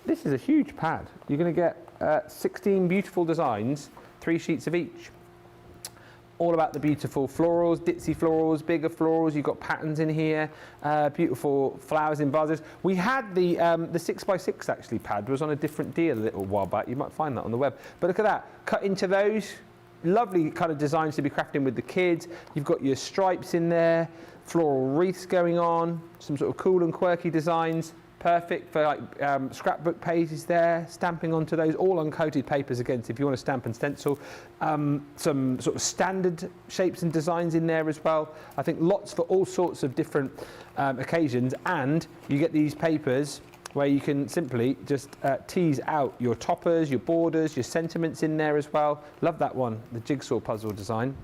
This is a huge pad. You're going to get 16 beautiful designs, 3 sheets of each. All about the beautiful florals, ditzy florals, bigger florals. You've got patterns in here, beautiful flowers in vases. We had the 6x6 actually pad was on a different deal a little while back. You might find that on the web. But look at that, cut into those. Lovely kind of designs to be crafting with the kids. You've got your stripes in there, floral wreaths going on, some sort of cool and quirky designs. Perfect for like scrapbook pages there, stamping onto those, all uncoated papers again, so if you want to stamp and stencil. Some sort of standard shapes and designs in there as well. I think lots for all sorts of different occasions, and you get these papers where you can simply just tease out your toppers, your borders, your sentiments in there as well. Love that one, the jigsaw puzzle design.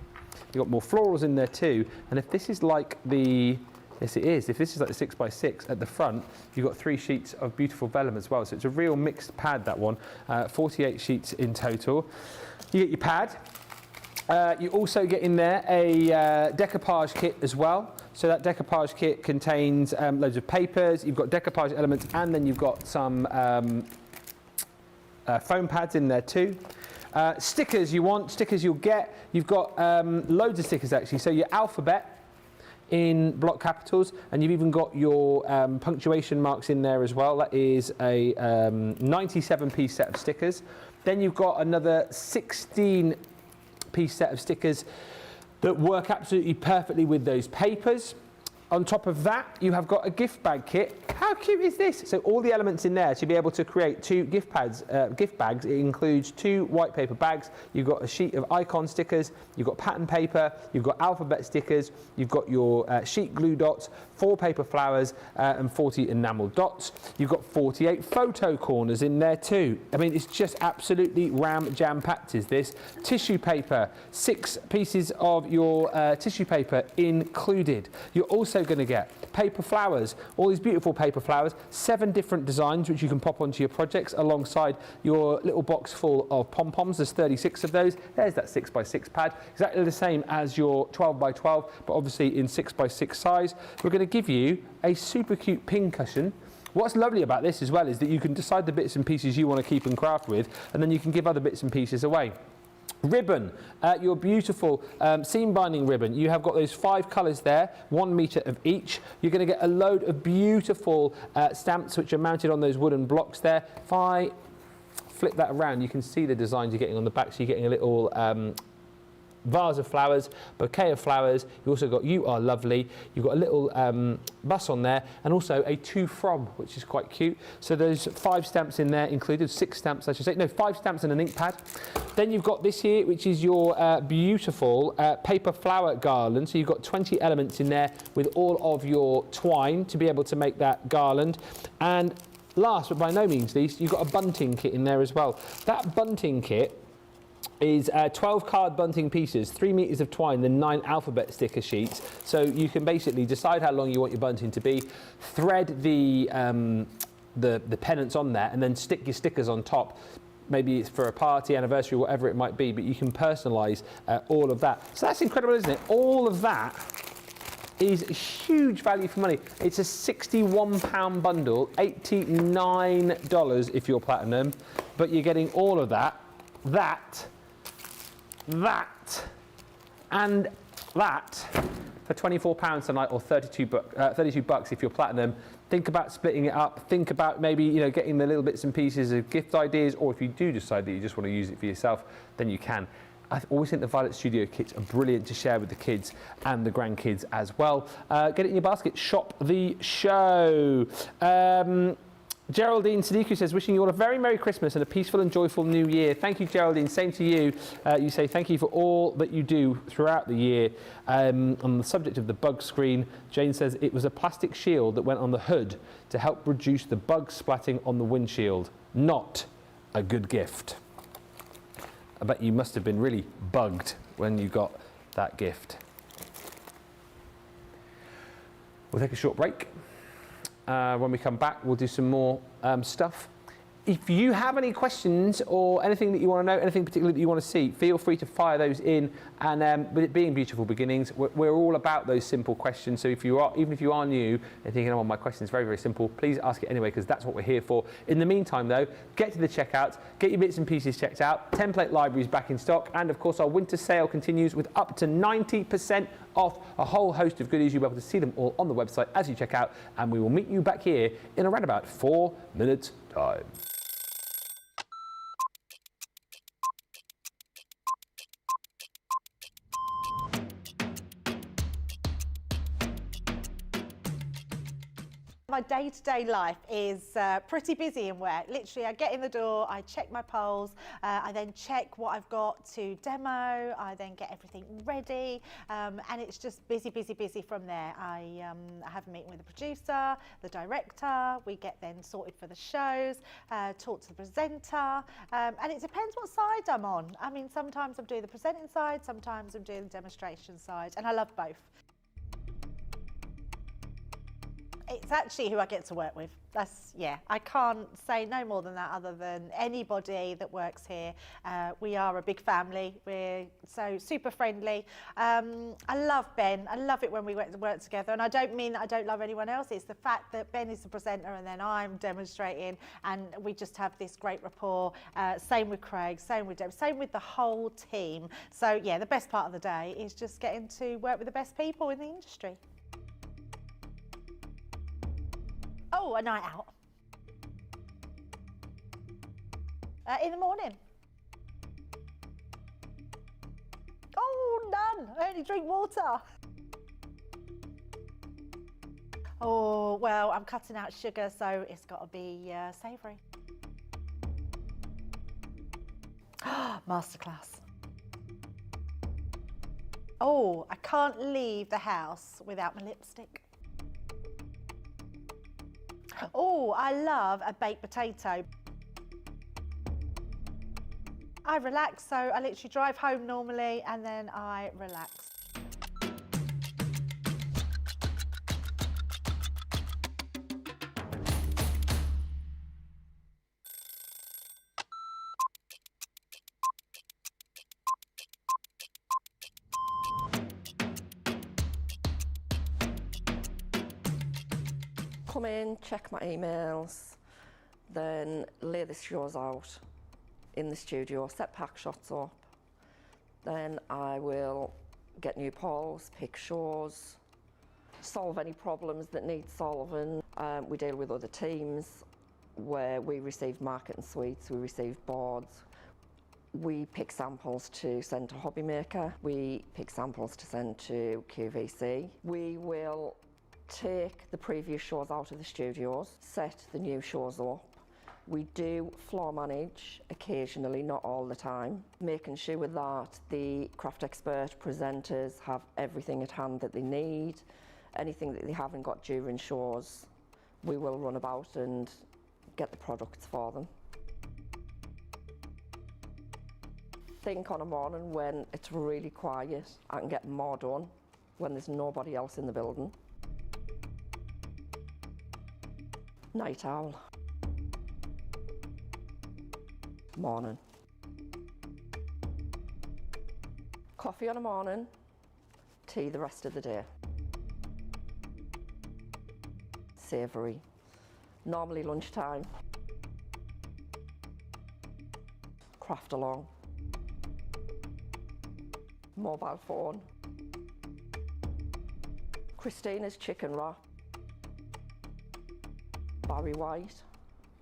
You've got more florals in there too, and if this is like the... Yes, it is. If this is like the 6x6 at the front, you've got 3 sheets of beautiful vellum as well. So it's a real mixed pad, that one. 48 sheets in total. You get your pad. You also get in there a decoupage kit as well. So that decoupage kit contains loads of papers. You've got decoupage elements, and then you've got some foam pads in there too. Stickers you want, stickers you'll get. You've got loads of stickers actually. So your alphabet in block capitals, and you've even got your punctuation marks in there as well. That is a 97-piece set of stickers. Then you've got another 16-piece set of stickers that work absolutely perfectly with those papers. On top of that, you have got a gift bag kit. How cute is this? So all the elements in there to be able to create 2 gift bags. It includes 2 white paper bags. You've got a sheet of icon stickers. You've got pattern paper. You've got alphabet stickers. You've got your sheet glue dots, 4 paper flowers, and 40 enamel dots. You've got 48 photo corners in there too. I mean, it's just absolutely jam-packed is this. Tissue paper, 6 pieces of your tissue paper included. You're also going to get paper flowers, all these beautiful paper flowers, 7 different designs which you can pop onto your projects alongside your little box full of pom-poms. There's 36 of those. There's that 6x6 pad, exactly the same as your 12x12, but obviously in 6x6 size. We're going to give you a super cute pin cushion. What's lovely about this as well is that you can decide the bits and pieces you want to keep and craft with, and then you can give other bits and pieces away. Ribbon, your beautiful seam binding ribbon. You have got those 5 colours there, 1 metre of each. You're going to get a load of beautiful stamps which are mounted on those wooden blocks there. If I flip that around, you can see the designs you're getting on the back. So you're getting a little vase of flowers, bouquet of flowers. You've also got You Are Lovely. You've got a little bus on there, and also a To From, which is quite cute. So there's 5 stamps in there included, 6 stamps I should say. No, 5 stamps and an ink pad. Then you've got this here, which is your beautiful paper flower garland. So you've got 20 elements in there with all of your twine to be able to make that garland. And last but by no means least, you've got a bunting kit in there as well. That bunting kit is 12 card bunting pieces, 3 meters of twine, then 9 alphabet sticker sheets. So you can basically decide how long you want your bunting to be, thread the pennants on there, and then stick your stickers on top. Maybe it's for a party, anniversary, whatever it might be, but you can personalise all of that. So that's incredible, isn't it? All of that is huge value for money. It's a £61 bundle, $89 if you're platinum, but you're getting all of that, and that for £24 tonight, or 32 bucks if you're platinum. Think about splitting it up. Think about maybe, you know, getting the little bits and pieces of gift ideas, or if you do decide that you just want to use it for yourself, then you can. I always think the Violet Studio kits are brilliant to share with the kids and the grandkids as well. Get it in your basket. Shop the show. Geraldine Sadiku says, wishing you all a very Merry Christmas and a peaceful and joyful New Year. Thank you, Geraldine. Same to you. You say thank you for all that you do throughout the year. On the subject of the bug screen, Jane says it was a plastic shield that went on the hood to help reduce the bug splatting on the windshield. Not a good gift. I bet you must have been really bugged when you got that gift. We'll take a short break. When we come back, we'll do some more stuff. If you have any questions or anything that you want to know, anything particularly that you want to see, feel free to fire those in. And with it being Beautiful Beginnings, we're all about those simple questions. So if you are, even if you are new and thinking, oh, my question is very, very simple, please ask it anyway, because that's what we're here for. In the meantime, though, get to the checkout, get your bits and pieces checked out. Template libraries back in stock, and of course, our winter sale continues with up to 90% off a whole host of goodies. You'll be able to see them all on the website as you check out, and we will meet you back here in around about 4 minutes' time. My day-to-day life is pretty busy in work. Literally, I get in the door, I check my polls, I then check what I've got to demo, I then get everything ready, and it's just busy, busy, busy from there. I have a meeting with the producer, the director, we get then sorted for the shows, talk to the presenter, and it depends what side I'm on. I mean, sometimes I'm doing the presenting side, sometimes I'm doing the demonstration side, and I love both. It's actually who I get to work with. That's, yeah, I can't say no more than that other than anybody that works here. We are a big family. We're so super friendly. I love Ben. I love it when we work together. And I don't mean that I don't love anyone else. It's the fact that Ben is the presenter and then I'm demonstrating, and we just have this great rapport. Same with Craig, same with Deb, same with the whole team. So yeah, the best part of the day is just getting to work with the best people in the industry. Oh, a night out. In the morning. Oh, none. I only drink water. Oh, well, I'm cutting out sugar, so it's got to be savoury. Masterclass. Oh, I can't leave the house without my lipstick. Oh, I love a baked potato. I relax, so I literally drive home normally and then I relax. Come in, check my emails, then lay the shows out in the studio, set pack shots up. Then I will get new polls, pick shows, solve any problems that need solving. We deal with other teams where we receive marketing suites, we receive boards. We pick samples to send to Hobbymaker. We pick samples to send to QVC. We will take the previous shows out of the studios, set the new shows up. We do floor manage occasionally, not all the time, making sure that the craft expert presenters have everything at hand that they need. Anything that they haven't got during shows, we will run about and get the products for them. Think on a morning when it's really quiet, I can get more done when there's nobody else in the building. Night owl. Morning. Coffee on a morning, tea the rest of the day. Savoury. Normally lunchtime. Craft along. Mobile phone. Christina's chicken wrap. Barry White.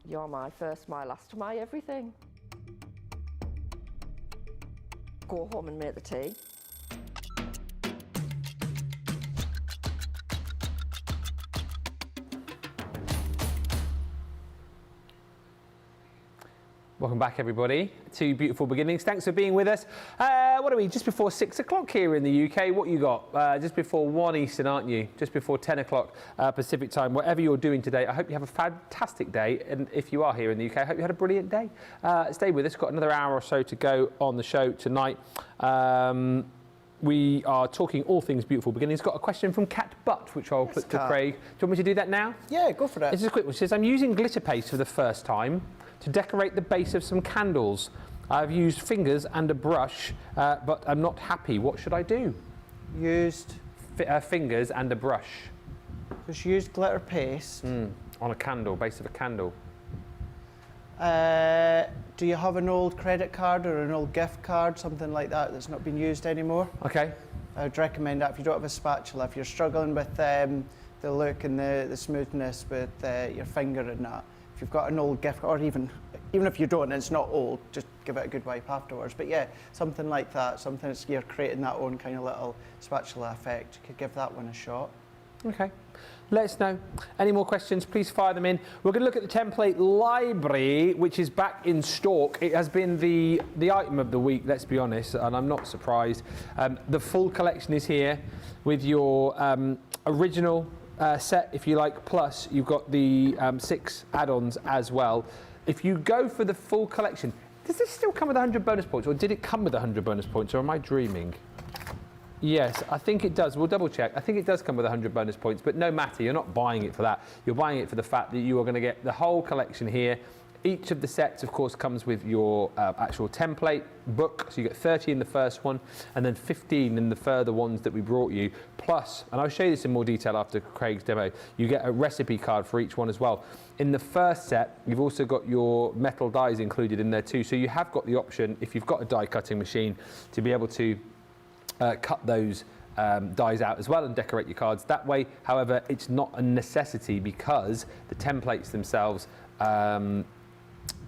You're my first, my last, my everything. Go home and make the tea. Welcome back, everybody, to Beautiful Beginnings. Thanks for being with us. What are we, just before 6 o'clock here in the UK? What you got? Just before 1 Eastern, aren't you? Just before 10 o'clock Pacific time. Whatever you're doing today, I hope you have a fantastic day. And if you are here in the UK, I hope you had a brilliant day. Stay with us. Got another hour or so to go on the show tonight. We are talking all things Beautiful Beginnings. Got a question from Cat Butt, which I'll put to Craig. Do you want me to do that now? Yeah, go for it. This is a quick one. It says, I'm using glitter paste for the first time to decorate the base of some candles. I've used fingers and a brush, but I'm not happy. What should I do? Used? Fingers and a brush. Just used glitter paste. On a candle, base of a candle. Do you have an old credit card or an old gift card, something like that, that's not been used anymore? Okay. I would recommend that if you don't have a spatula, if you're struggling with the look and the smoothness with your finger and that. If you've got an old gift, or even if you don't and it's not old, just give it a good wipe afterwards. But yeah, something like that, something that's you're creating that own kind of little spatula effect, you could give that one a shot. Okay. Let us know. Any more questions, please fire them in. We're going to look at the template library, which is back in stock. It has been the item of the week, let's be honest, and I'm not surprised. The full collection is here with your original set, if you like, plus you've got the 6 add-ons as well. If you go for the full collection, does this still come with 100 bonus points, or did it come with 100 bonus points, or am I dreaming? Yes, I think it does. We'll double check. I think it does come with 100 bonus points, but no matter, you're not buying it for that. You're buying it for the fact that you are going to get the whole collection here. Each of the sets, of course, comes with your actual template book. So you get 30 in the first one, and then 15 in the further ones that we brought you. Plus, and I'll show you this in more detail after Craig's demo, you get a recipe card for each one as well. In the first set, you've also got your metal dies included in there too. So you have got the option, if you've got a die cutting machine, to be able to cut those dies out as well and decorate your cards that way. However, it's not a necessity because the templates themselves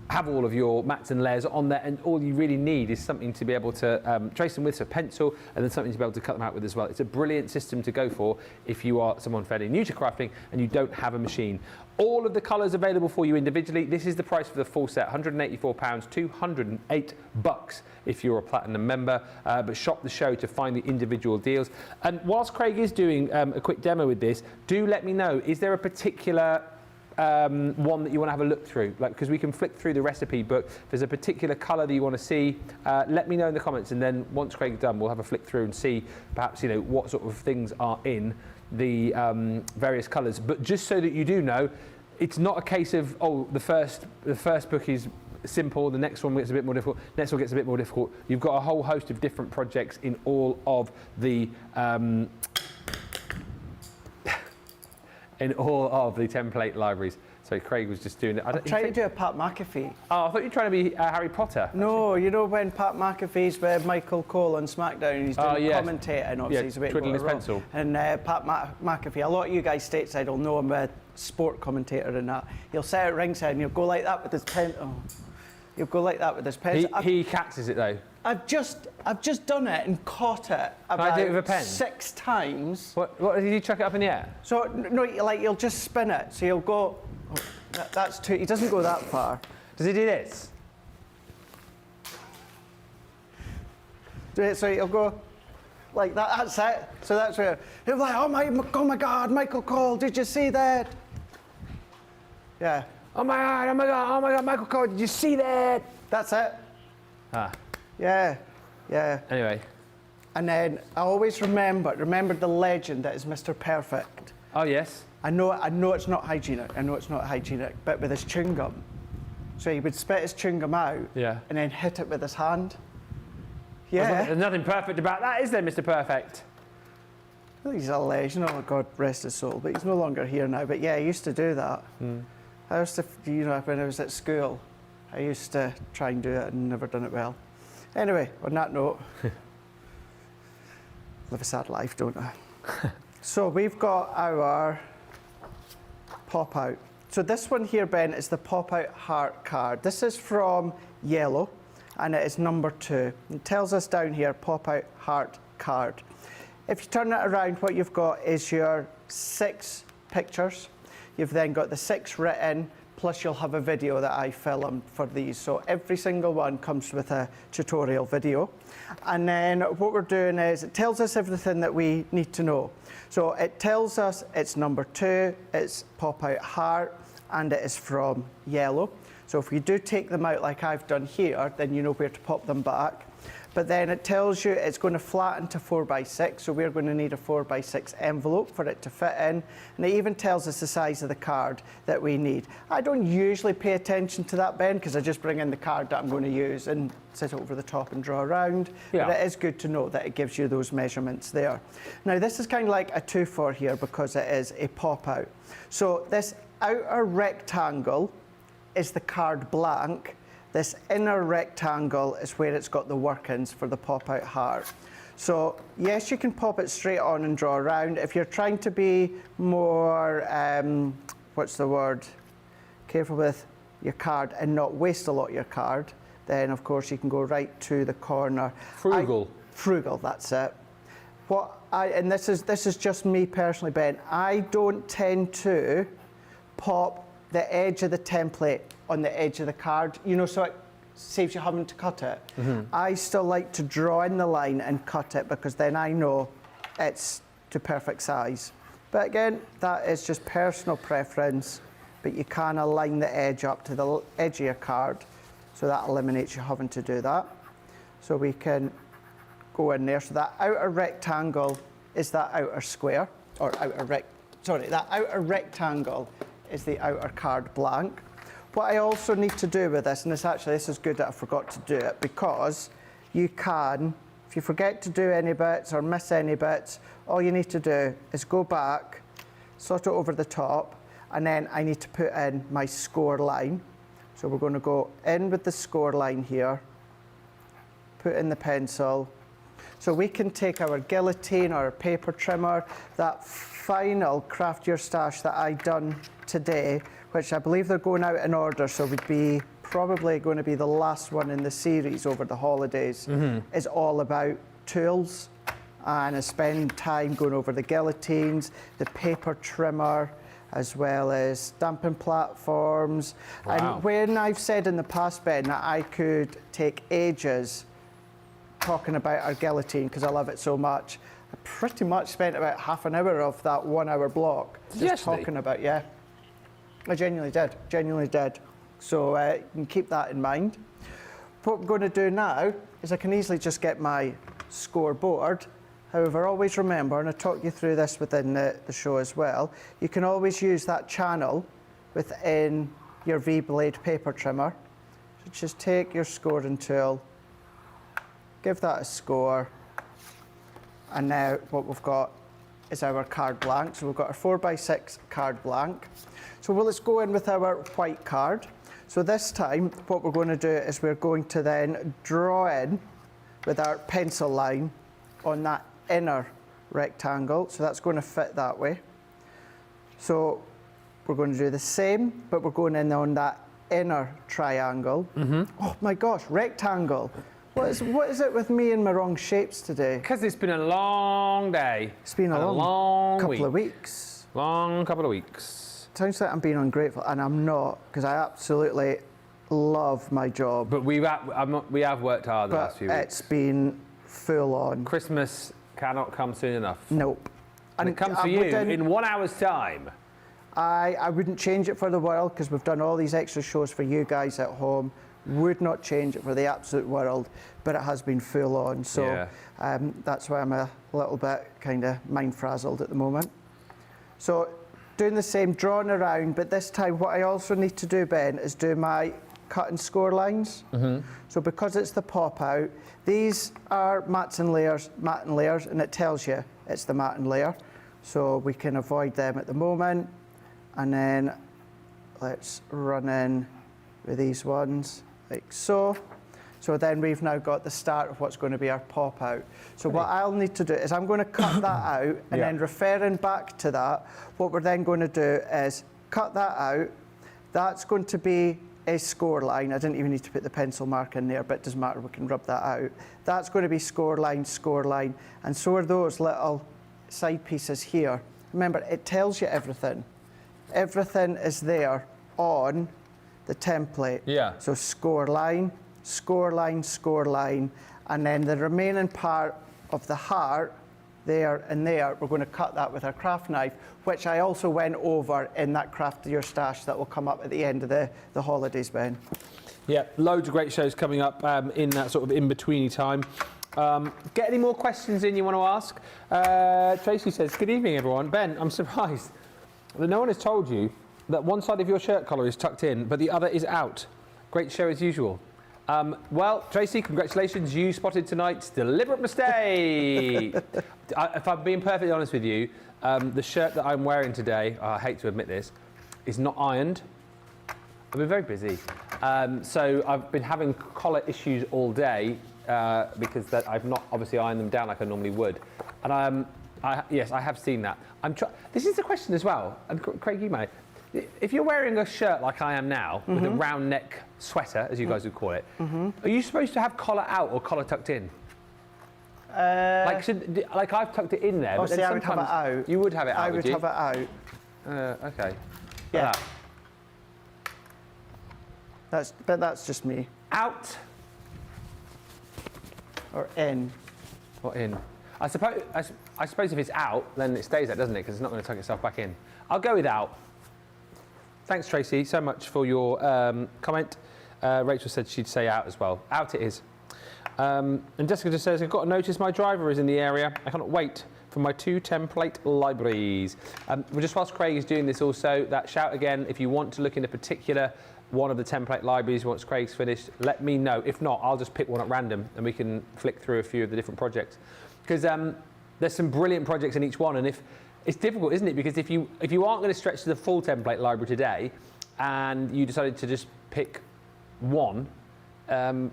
have all of your mats and layers on there, and all you really need is something to be able to trace them with, so pencil, and then something to be able to cut them out with as well. It's a brilliant system to go for if you are someone fairly new to crafting and you don't have a machine. All of the colours available for you individually. This is the price for the full set, £184, 208 bucks if you're a platinum member, but shop the show to find the individual deals. And whilst Craig is doing a quick demo with this, do let me know, is there a particular one that you want to have a look through, like, because we can flick through the recipe book. If there's a particular colour that you want to see, let me know in the comments, and then once Craig's done, we'll have a flick through and see perhaps, you know, what sort of things are in the various colours. But just so that you do know, it's not a case of, oh, the first book is simple, the next one gets a bit more difficult, next one gets a bit more difficult. You've got a whole host of different projects in all of the template libraries. So Craig was just doing it. I'm trying to do a Pat McAfee. Oh, I thought you were trying to be Harry Potter. No, you know when Pat McAfee's with Michael Cole on SmackDown and he's doing commentating, obviously he's a bit twiddling his pencil. And Pat McAfee, a lot of you guys stateside will know him, a sport commentator and that. He'll set out ringside and he'll go like that with his pen. Oh. You'll go like that with this pen. He catches it though. I've just done it and caught it about I do it with a pen? 6 times. What did you chuck it up in the air? So no, like you'll just spin it. So you'll go. Oh, that's too. He doesn't go that far. Does he do this? So you'll go like that. That's it. So that's where you're like, oh my God, Michael Cole, did you see that? Yeah. Oh my God, Michael Cole, did you see that? That's it. Ah. Yeah. Yeah. Anyway. And then I always remember the legend that is Mr. Perfect. Oh yes. I know it's not hygienic. But with his chewing gum. So he would spit his chewing gum out. Yeah. And then hit it with his hand. Yeah. There's nothing perfect about that, is there, Mr. Perfect? He's a legend. Oh God rest his soul. But he's no longer here now. But yeah, I used to do that. I used to, when I was at school, I used to try and do it and never done it well. Anyway, on that note, live a sad life, don't I? So we've got our pop-out. So this one here, Ben, is the pop-out heart card. This is from Yellow, and it is number 2. It tells us down here, pop-out heart card. If you turn it around, what you've got is your 6 pictures. You've then got the 6 written, plus you'll have a video that I filmed for these. So every single one comes with a tutorial video. And then what we're doing is, it tells us everything that we need to know. So it tells us it's number 2, it's pop-out heart, and it is from Yellow. So if we do take them out like I've done here, then you know where to pop them back. But then it tells you it's going to flatten to 4x6, so we're going to need a 4x6 envelope for it to fit in. And it even tells us the size of the card that we need. I don't usually pay attention to that, Ben, because I just bring in the card that I'm going to use and sit it over the top and draw around. Yeah. But it is good to know that it gives you those measurements there. Now, this is kind of like a 2-4 here because it is a pop-out. So this outer rectangle is the card blank. This inner rectangle is where it's got the workings for the pop-out heart. So yes, you can pop it straight on and draw around. If you're trying to be more, careful with your card and not waste a lot of your card, then of course you can go right to the corner. Frugal. Frugal, that's it. And this is just me personally, Ben. I don't tend to pop the edge of the template on the edge of the card, so it saves you having to cut it. I still like to draw in the line and cut it because then I know it's to perfect size. But again, that is just personal preference, but you can align the edge up to the edge of your card, so that eliminates you having to do that. So we can go in there. So that outer rectangle is that outer square, or that outer rectangle is the outer card blank. What I also need to do with this, and this is good that I forgot to do it, because you can, if you forget to do any bits or miss any bits, all you need to do is go back, sort it over the top, and then I need to put in my score line. So we're going to go in with the score line here, put in the pencil. So we can take our guillotine or a paper trimmer, that final Craft Your Stash that I done today, which I believe they're going out in order, so would be probably going to be the last one in the series over the holidays, is all about tools. And I spend time going over the guillotines, the paper trimmer, as well as stamping platforms. Wow. And when I've said in the past, Ben, that I could take ages talking about our guillotine because I love it so much, I pretty much spent about half an hour of that 1 hour block just talking about, I genuinely did. So you can keep that in mind. What we're going to do now is I can easily just get my scoreboard. However, always remember, and I talk you through this within the show as well, you can always use that channel within your V-blade paper trimmer. So just take your scoring tool, give that a score, and now what we've got is our card blank. So we've got our 4x6 card blank. So let's go in with our white card. So this time, what we're going to do is we're going to then draw in with our pencil line on that inner rectangle. So that's going to fit that way. So we're going to do the same, but we're going in on that inner triangle. Oh my gosh, rectangle. What is it with me and my wrong shapes today? Because it's been a long day. It's been a long couple of weeks. Long couple of weeks. Sounds like I'm being ungrateful, and I'm not, because I absolutely love my job. But we have worked hard the last few weeks. It's been full on. Christmas cannot come soon enough. Nope. And it comes for you in 1 hour's time. I wouldn't change it for the world, because we've done all these extra shows for you guys at home. Would not change it for the absolute world, but it has been full on. So that's why I'm a little bit kind of mind frazzled at the moment. So doing the same, drawing around, but this time what I also need to do, Ben, is do my cut and score lines. So because it's the pop out, these are matte and layers, and it tells you it's the matte and layer. So we can avoid them at the moment. And then let's run in with these ones like so. So then we've now got the start of what's going to be our pop out. So what I'll need to do is I'm going to cut that out, and then referring back to that, what we're then going to do is cut that out. That's going to be a score line. I didn't even need to put the pencil mark in there, but it doesn't matter, we can rub that out. That's going to be score line, and so are those little side pieces here. Remember, it tells you everything. Everything is there on the template. Yeah. So score line, and then the remaining part of the heart, there and there, we're going to cut that with our craft knife, which I also went over in that Craft Your Stash that will come up at the end of the holidays, Ben. Yeah, loads of great shows coming up in that sort of in-betweeny time. Get any more questions in you want to ask? Tracy says, good evening, everyone. Ben, I'm surprised that no one has told you that one side of your shirt collar is tucked in, but the other is out. Great show as usual. Well, Tracy, congratulations. You spotted tonight's deliberate mistake. If I'm being perfectly honest with you, the shirt that I'm wearing today, I hate to admit this, is not ironed. I've been very busy. So I've been having collar issues all day because I've not obviously ironed them down like I normally would. And yes, I have seen that. This is the question as well, and Craig, you may. If you're wearing a shirt like I am now, with a round neck sweater, as you guys would call it, are you supposed to have collar out or collar tucked in? Like I've tucked it in there, but then I would have it sometimes out. you would have it out, I would have it out. Okay. Yeah. Like that. But that's just me. Out Or in. or in? I suppose if it's out, then it stays out, doesn't it? Because it's not going to tuck itself back in. I'll go with out. Thanks, Tracy, so much for your comment. Rachel said she'd say out as well. Out it is. And Jessica just says, I've got to notice my driver is in the area. I cannot wait for my 2 template libraries. Well, just whilst Craig is doing this also, that shout again, if you want to look in a particular one of the template libraries once Craig's finished, let me know. If not, I'll just pick one at random and we can flick through a few of the different projects. Because there's some brilliant projects in each one, and it's difficult, isn't it? Because if you aren't going to stretch to the full template library today, and you decided to just pick one, I mean,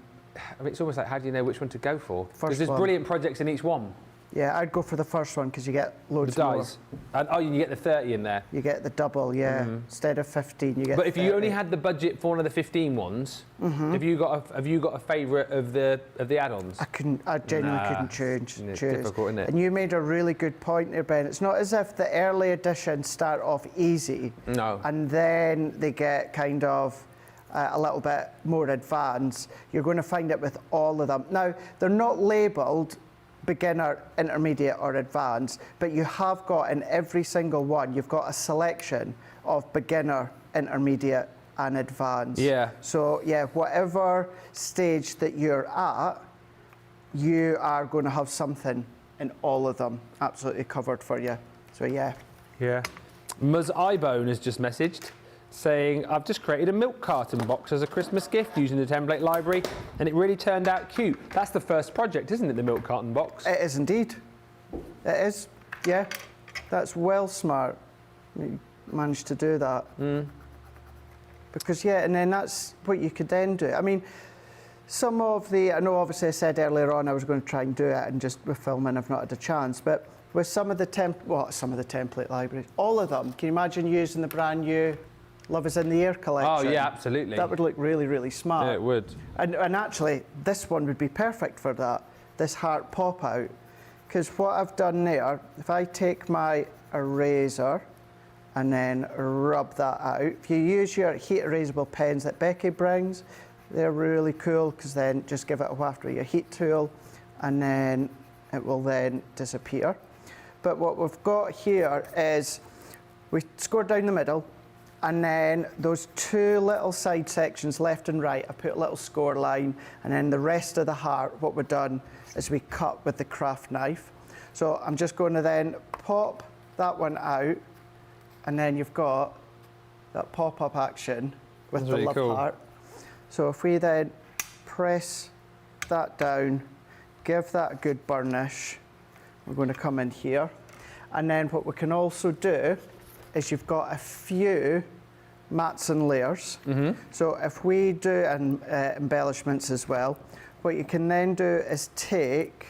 it's almost like, how do you know which one to go for? Because there's brilliant projects in each one. Yeah, I'd go for the first one because you get loads The more. dies. And, you get the 30 in there. You get the double, yeah. Instead of 15, you get. But if 30. you only had the budget for one of the 15 ones, have you got a favourite of the add-ons? I genuinely couldn't choose. It's difficult, isn't it? And you made a really good point there, Ben. It's not as if the early editions start off easy. No. And then they get kind of a little bit more advanced. You're going to find it with all of them. Now, they're not labelled beginner, intermediate or advanced, but you have got in every single one, you've got a selection of beginner, intermediate and advanced. Yeah. So yeah, whatever stage that you're at, you are going to have something in all of them absolutely covered for you. So yeah. Yeah. Muz Ibone has just messaged saying, I've just created a milk carton box as a Christmas gift using the template library, and it really turned out cute. That's the first project, isn't it, the milk carton box? It is indeed. It is, yeah. That's well smart. You managed to do that. Because, yeah, and then that's what you could then do. I mean, some of the, I know obviously I said earlier on I was going to try and do it, and just with filming I've not had a chance, but with some of the template libraries, all of them, can you imagine using the brand new Love is in the Air collection. Oh, yeah, absolutely. That would look really, really smart. Yeah, it would. And actually, this one would be perfect for that, this heart pop out. Because what I've done there, if I take my eraser and then rub that out, if you use your heat erasable pens that Becky brings, they're really cool, because then just give it a waft with your heat tool and then it will then disappear. But what we've got here is we scored down the middle, and then those two little side sections, left and right, I put a little score line, and then the rest of the heart, what we've done is we cut with the craft knife. So I'm just going to then pop that one out, and then you've got that pop-up action with That's the really love cool. heart. So if we then press that down, give that a good burnish, we're going to come in here. And then what we can also do is you've got a few mats and layers. So if we do embellishments as well, what you can then do is take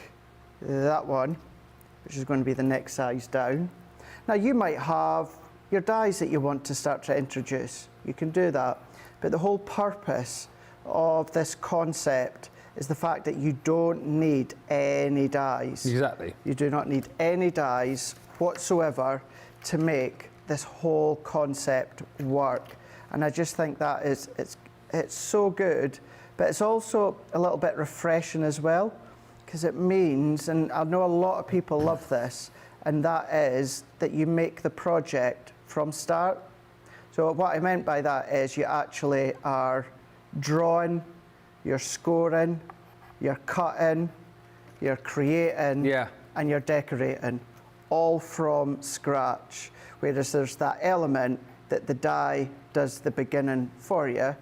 that one, which is going to be the next size down. Now you might have your dies that you want to start to introduce. You can do that. But the whole purpose of this concept is the fact that you don't need any dies. Exactly. You do not need any dies whatsoever to make this whole concept work. And I just think that it's so good, but it's also a little bit refreshing as well, because it means, and I know a lot of people love this, and that is that you make the project from start. So what I meant by that is you actually are drawing, you're scoring, you're cutting, you're creating, and you're decorating, all from scratch. Whereas there's that element that the die does the beginning for you,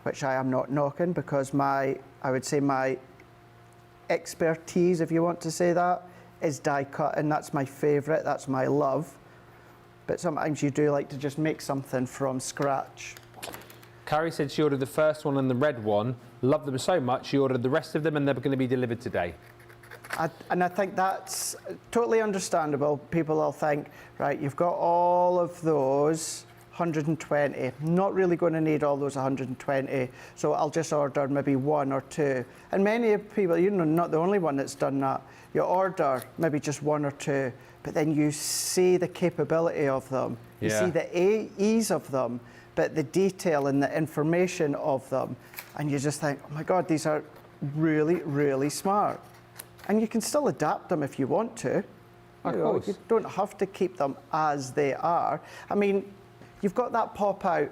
which I am not knocking, because I would say my expertise, if you want to say that, is die cutting. That's my favourite, that's my love. But sometimes you do like to just make something from scratch. Carrie said she ordered the first one and the red one, loved them so much she ordered the rest of them, and they're going to be delivered today. And I think that's totally understandable. People will think, right, you've got all of those 120, not really going to need all those 120, so I'll just order maybe one or two. And many people, you're not the only one that's done that. You order maybe just one or two, but then you see the capability of them, you see the ease of them, but the detail and the information of them, and you just think, oh my God, these are really, really smart. And you can still adapt them if you want to. Of course. You don't have to keep them as they are. I mean, you've got that pop out,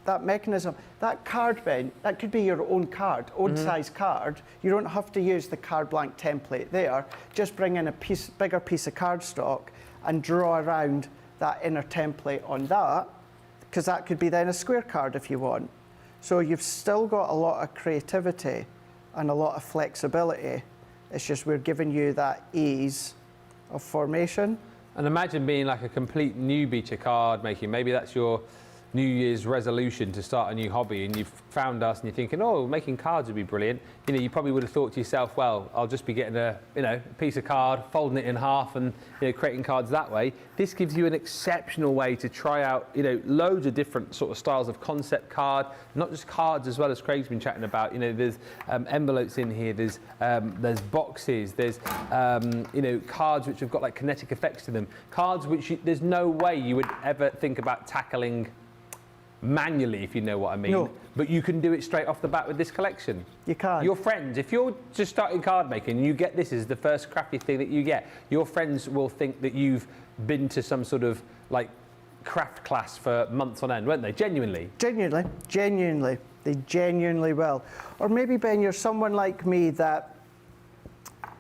that mechanism, that card bend, that could be your own card, own size card. You don't have to use the card blank template there. Just bring in a bigger piece of cardstock and draw around that inner template on that, because that could be then a square card if you want. So you've still got a lot of creativity and a lot of flexibility. It's just we're giving you that ease of formation. And imagine being like a complete newbie to card making. Maybe that's your New Year's resolution to start a new hobby, and you've found us and you're thinking, oh, making cards would be brilliant. You know, you probably would have thought to yourself, well, I'll just be getting a piece of card, folding it in half, and creating cards that way. This gives you an exceptional way to try out loads of different sort of styles of concept card, not just cards as well, as Craig's been chatting about. There's envelopes in here, there's boxes, there's cards which have got like kinetic effects to them, cards which there's no way you would ever think about tackling manually, if you know what I mean. No. But you can do it straight off the bat with this collection. You can. Your friends, if you're just starting card making and you get this as the first crafty thing that you get, your friends will think that you've been to some sort of like craft class for months on end, won't they? Genuinely. Genuinely. They genuinely will. Or maybe, Ben, you're someone like me that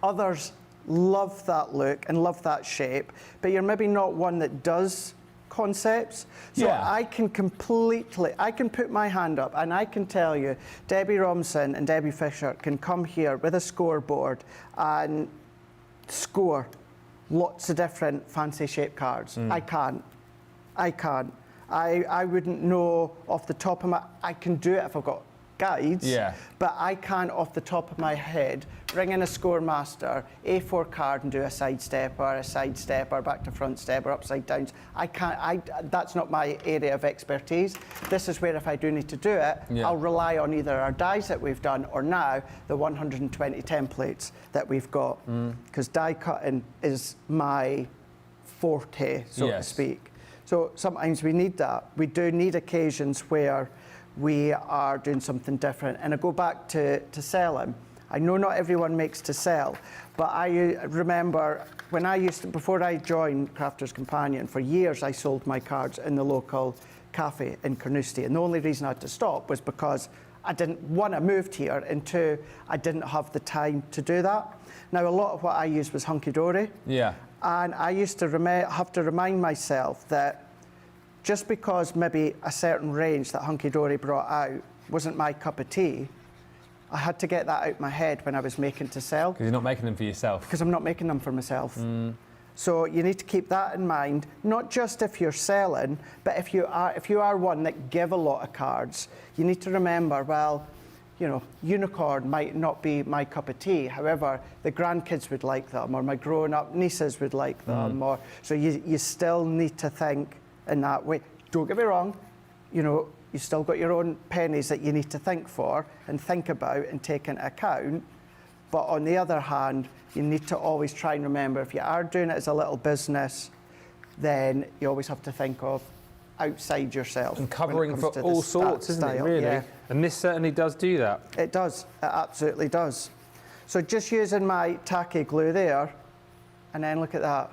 others love that look and love that shape, but you're maybe not one that does concepts. So I can put my hand up and I can tell you, Debbie Romson and Debbie Fisher can come here with a scoreboard and score lots of different fancy shaped cards. I can't. I wouldn't know off the top of my, I can do it if I've got guides, Yeah. but I can't, off the top of my head, bring in a score master, A4 card and do a side step or back to front step or upside downs. I can't, that's not my area of expertise. This is where if I do need to do it, Yeah. I'll rely on either our dies that we've done or now the 120 templates that we've got. Because die cutting is my forte, so to Yes. speak. So sometimes we need that. We do need occasions where we are doing something different. And I go back to selling. I know not everyone makes to sell, but I remember when I used to, before I joined Crafter's Companion, for years I sold my cards in the local cafe in Carnoustie. And the only reason I had to stop was because I didn't, one, I moved here, and two, I didn't have the time to do that. Now, a lot of what I used was hunky-dory. Yeah. And I used to have to remind myself that just because maybe a certain range that Hunky Dory brought out wasn't my cup of tea, I had to get that out of my head when I was making to sell. Because you're not making them for yourself. Because I'm not making them for myself. So you need to keep that in mind, not just if you're selling, but if you are one that give a lot of cards, you need to remember, well, you know, unicorn might not be my cup of tea. However, the grandkids would like them, or my grown-up nieces would like them. Or so you still need to think in that way. Don't get me wrong, you know, you've still got your own pennies that you need to think for and think about and take into account. But on the other hand, you need to always try and remember, if you are doing it as a little business, then you always have to think of outside yourself. And covering for to all the sorts, isn't it, style. really? Yeah. And this certainly does do that. It does, it absolutely does. So just using my tacky glue there, and then look at that.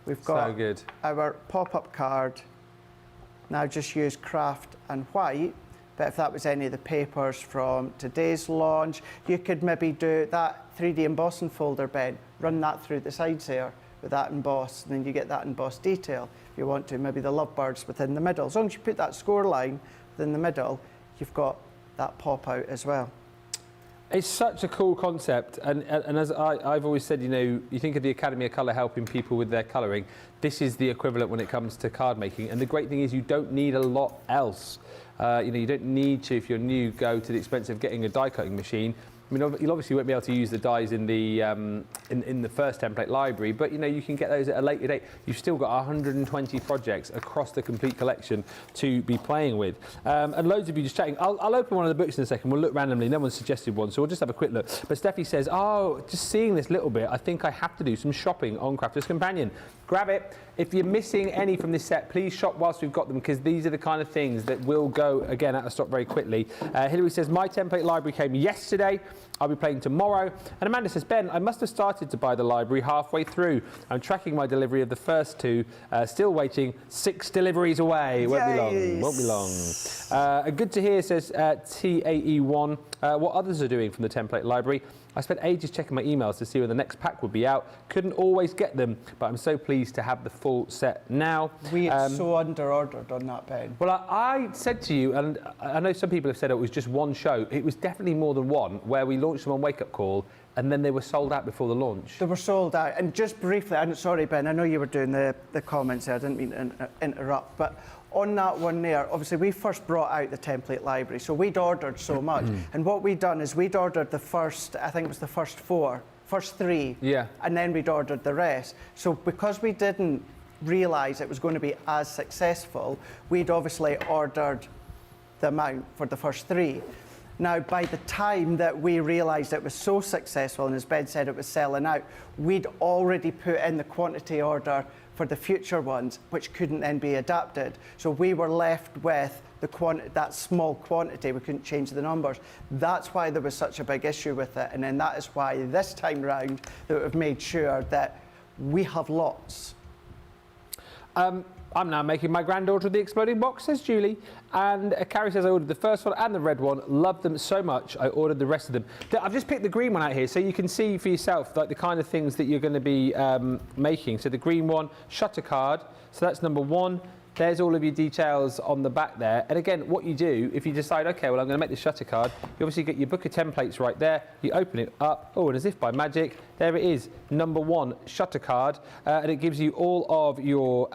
We've got So good. our pop-up card. Now just use craft and white, but if that was any of the papers from today's launch, you could maybe do that 3D embossing folder, Ben, run that through the sides there with that embossed, and then you get that embossed detail. If you want to, maybe the lovebirds within the middle. As long as you put that score line within the middle, you've got that pop out as well. It's such a cool concept, and as I've always said, you know, you think of the Academy of Colour helping people with their colouring. This is the equivalent when it comes to card making, and the great thing is you don't need a lot else. You know, you don't need to, if you're new, go to the expense of getting a die cutting machine. I mean, you obviously won't be able to use the dies in the in the first template library, but you know you can get those at a later date. You've still got 120 projects across the complete collection to be playing with, and loads of you just chatting. I'll open one of the books in a second. We'll look randomly. No one suggested one, so we'll just have a quick look. But Steffi says, "Oh, just seeing this little bit, I think I have to do some shopping on Crafter's Companion. Grab it. If you're missing any from this set, please shop whilst we've got them, because these are the kind of things that will go, again, out of stock very quickly." Hilary says, "My template library came yesterday. I'll be playing tomorrow." And Amanda says, "Ben, I must have started to buy the library halfway through. I'm tracking my delivery of the first two. Still waiting. 6 deliveries away. Won't be long. Won't be long." Good to hear, says TAE1. What others are doing from the template library. I spent ages checking my emails to see when the next pack would be out. Couldn't always get them, but I'm so pleased to have the full set now. We are so under-ordered on that, Ben. Well, I said to you, and I know some people have said it was just one show. It was definitely more than one, where we launched them on Wake Up Call, and then they were sold out before the launch. They were sold out. And just briefly, I'm sorry, Ben, I know you were doing the comments there. I didn't mean to interrupt, but on that one there, obviously we first brought out the template library, so we'd ordered so much. And what we'd done is we'd ordered the first, I think it was the first 3, Yeah. and then we'd ordered the rest. So because we didn't realise it was going to be as successful, we'd obviously ordered the amount for the first 3. Now, by the time that we realised it was so successful, and as Ben said, it was selling out, we'd already put in the quantity order for the future ones, which couldn't then be adapted. So we were left with that small quantity. We couldn't change the numbers. That's why there was such a big issue with it. And then that is why this time round that we've made sure that we have lots. I'm now making my granddaughter the exploding box, says Julie. And Carrie says, I ordered the first one and the red one. Loved them so much, I ordered the rest of them. I've just picked the green one out here, so you can see for yourself like the kind of things that you're going to be making. So the green one, shutter card. So that's number 1, There's all of your details on the back there. And again, what you do, if you decide, okay, well, I'm going to make this shutter card, you obviously get your book of templates right there. You open it up. Oh, and as if by magic, there it is, number 1 shutter card. And it gives you all of your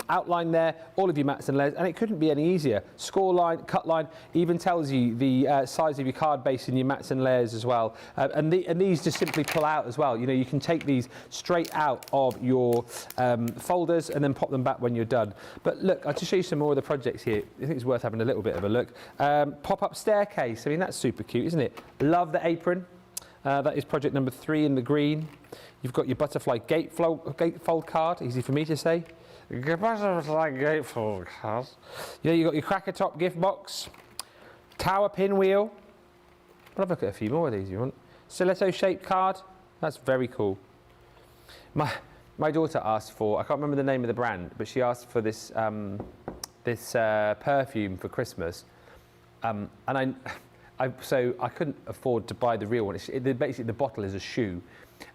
outline there, all of your mats and layers. And it couldn't be any easier. Score line, cut line, even tells you the size of your card base and your mats and layers as well. And these just simply pull out as well. You know, you can take these straight out of your folders and then pop them back when you're done. But look, I'll just show you some more of the projects here. I think it's worth having a little bit of a look. Pop-up staircase. I mean, that's super cute, isn't it? Love the apron. That is project number 3 in the green. You've got your butterfly gatefold card. Easy for me to say. Butterfly gatefold card. You know, you've got your cracker top gift box. Tower pinwheel. I'll have a look at a few more of these if you want. Stiletto shaped card. That's very cool. My daughter asked for, I can't remember the name of the brand, but she asked for this perfume for Christmas. And so I couldn't afford to buy the real one. Basically, the bottle is a shoe,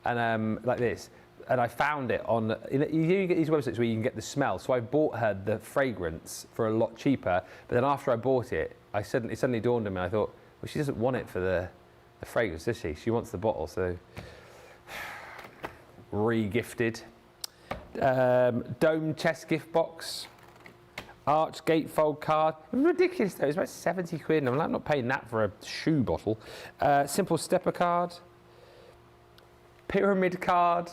and like this. And I found it on, you get these websites where you can get the smell. So I bought her the fragrance for a lot cheaper. But then after I bought it, it suddenly dawned on me. I thought, well, she doesn't want it for the fragrance, does she? She wants the bottle, so re-gifted. Dome chest gift box. Arch gatefold card. Ridiculous though, it's about 70 quid. I'm like, not paying that for a shoe bottle. Simple stepper card. Pyramid card.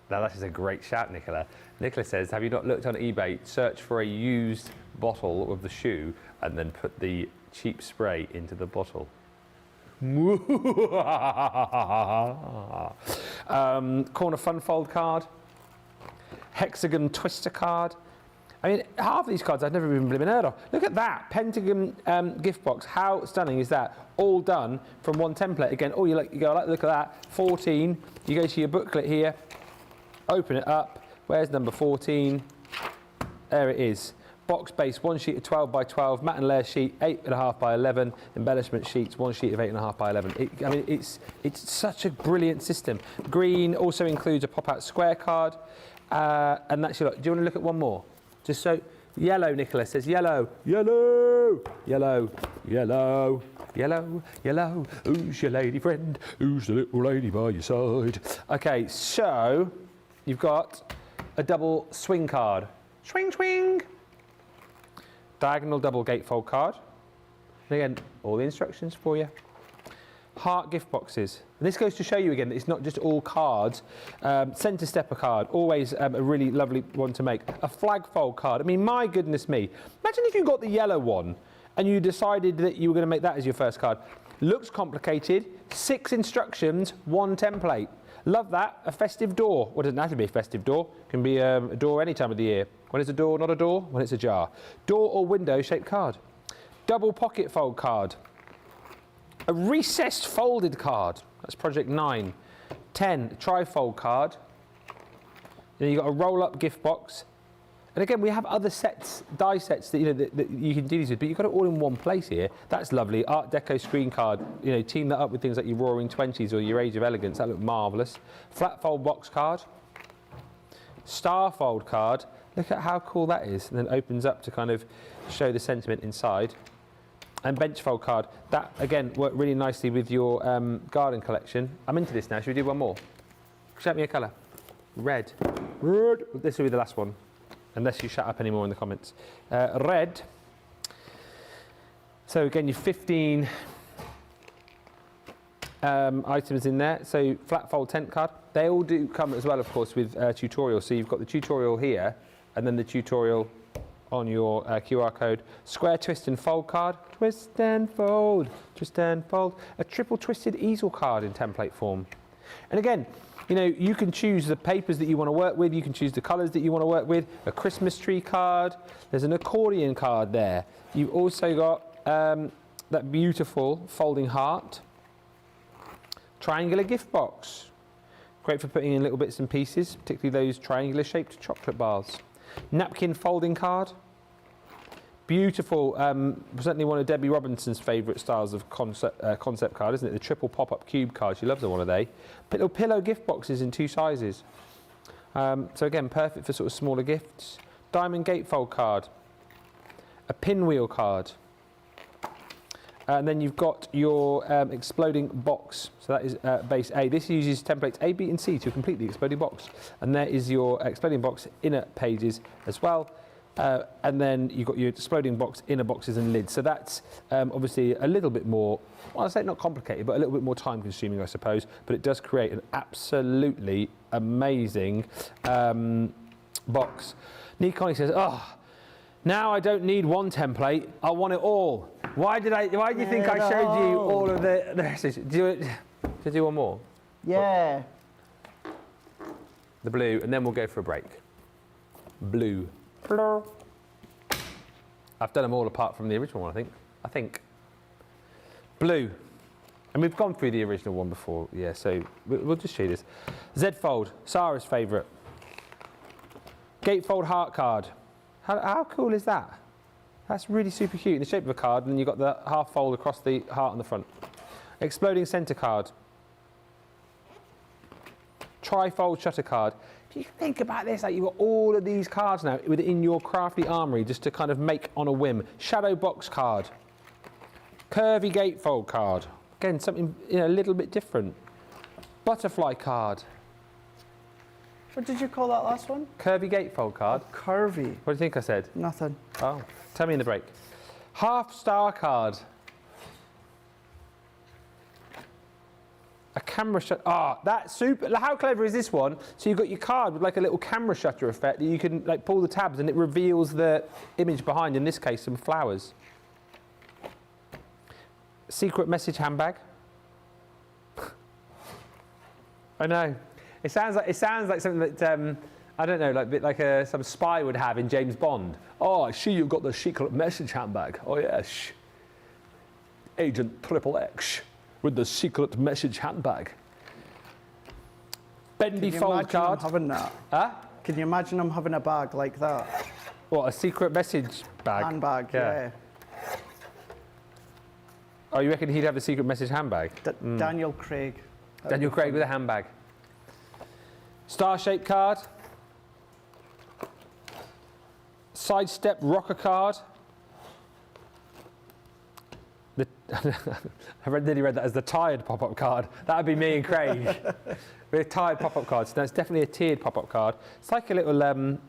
Now that is a great shout, Nicola. Nicola says, have you not looked on eBay, search for a used bottle of the shoe and then put the cheap spray into the bottle. Corner fun fold card. Hexagon twister card. I mean, half of these cards I've never even heard of. Look at that, Pentagon gift box. How stunning is that? All done from one template. Again, oh, you go, I like the look of that. 14, you go to your booklet here, open it up. Where's number 14? There it is. Box base, one sheet of 12 by 12, mat and layer sheet, 8.5 by 11, embellishment sheets, one sheet of 8.5 by 11. I mean, it's such a brilliant system. Green also includes a pop-out square card, and that's your lot. Do you want to look at one more? Just so, yellow, Nicola says, yellow, yellow, yellow, yellow, yellow, yellow. Who's your lady friend? Who's the little lady by your side? Okay, so you've got a double swing card. Swing, swing. Diagonal double gatefold card. And again, all the instructions for you. Heart gift boxes. And this goes to show you again that it's not just all cards. Centre stepper card, always a really lovely one to make. A flag fold card. I mean, my goodness me. Imagine if you got the yellow one and you decided that you were going to make that as your first card. Looks complicated. 6 instructions, 1 template. Love that. A festive door. Well, it doesn't have to be a festive door. It can be a door any time of the year. When it's a door, not a door. When it's a jar. Door or window shaped card. Double pocket fold card. A recessed folded card. That's project 9. 10, tri-fold card. Then you've got a roll-up gift box. And again, we have other sets, die sets that you can do these with, but you've got it all in one place here. That's lovely. Art Deco screen card. Team that up with things like your Roaring Twenties or your Age of Elegance. That look marvellous. Flat fold box card. Star fold card. Look at how cool that is. And then opens up to kind of show the sentiment inside. And bench fold card. That, again, worked really nicely with your garden collection. I'm into this now. Should we do one more? Shout me a colour. Red. Red. This will be the last one. Unless you shut up any more in the comments. Red. So again, your 15 items in there. So flat fold tent card. They all do come as well, of course, with tutorials. So you've got the tutorial here, and then the tutorial on your QR code. Square twist and fold card. Twist and fold. Twist and fold. A triple twisted easel card in template form. And again, you can choose the papers that you want to work with. You can choose the colours that you want to work with. A Christmas tree card. There's an accordion card there. You've also got that beautiful folding heart. Triangular gift box. Great for putting in little bits and pieces, particularly those triangular shaped chocolate bars. Napkin folding card. Beautiful, certainly one of Debbie Robinson's favourite styles of concept card, isn't it? The triple pop-up cube card. She loves the one of they. Little pillow gift boxes in 2 sizes. So again, perfect for sort of smaller gifts. Diamond gatefold card. A pinwheel card. And then you've got your exploding box. So that is base A. This uses templates A, B and C to complete the exploding box. And there is your exploding box inner pages as well. And then you've got your exploding box inner boxes and lids. So that's obviously a little bit more, well, I say not complicated, but a little bit more time consuming, I suppose. But it does create an absolutely amazing box. Nikon says, oh, now I don't need one template, I want it all. Why do you think I showed you all of the messages? Do you do one more? Yeah. The blue, and then we'll go for a break. Blue. I've done them all apart from the original one, I think. Blue. And we've gone through the original one before, yeah, so we'll just show you this. Z-fold, Sarah's favourite. Gatefold heart card. How cool is that? That's really super cute in the shape of a card, and then you've got the half fold across the heart on the front. Exploding centre card. Tri-fold shutter card. If you think about this, like you've got all of these cards now within your crafty armoury just to kind of make on a whim. Shadow box card. Curvy gatefold card. Again, something a little bit different. Butterfly card. What did you call that last one? Curvy gatefold card. Curvy. What do you think I said? Nothing. Oh, tell me in the break. Half star card. A camera shutter. Ah, that's super. How clever is this one? So you've got your card with like a little camera shutter effect that you can like pull the tabs and it reveals the image behind, in this case, some flowers. Secret message handbag. I know. It sounds like something that I don't know, like some spy would have in James Bond. Oh, I see you've got the secret message handbag. Oh yes, Agent XXX with the secret message handbag. Bendy fold card. Can you imagine I'm having that? Huh? Can you imagine I'm having a bag like that? What, a secret message bag? Handbag, yeah. Oh, you reckon he'd have a secret message handbag? Daniel Craig. Daniel Craig with a handbag. Star-shaped card. Sidestep rocker card. I nearly read that as the tired pop-up card. That would be me and Craig. We're tired pop-up cards. No, it's definitely a tiered pop-up card. It's like a little...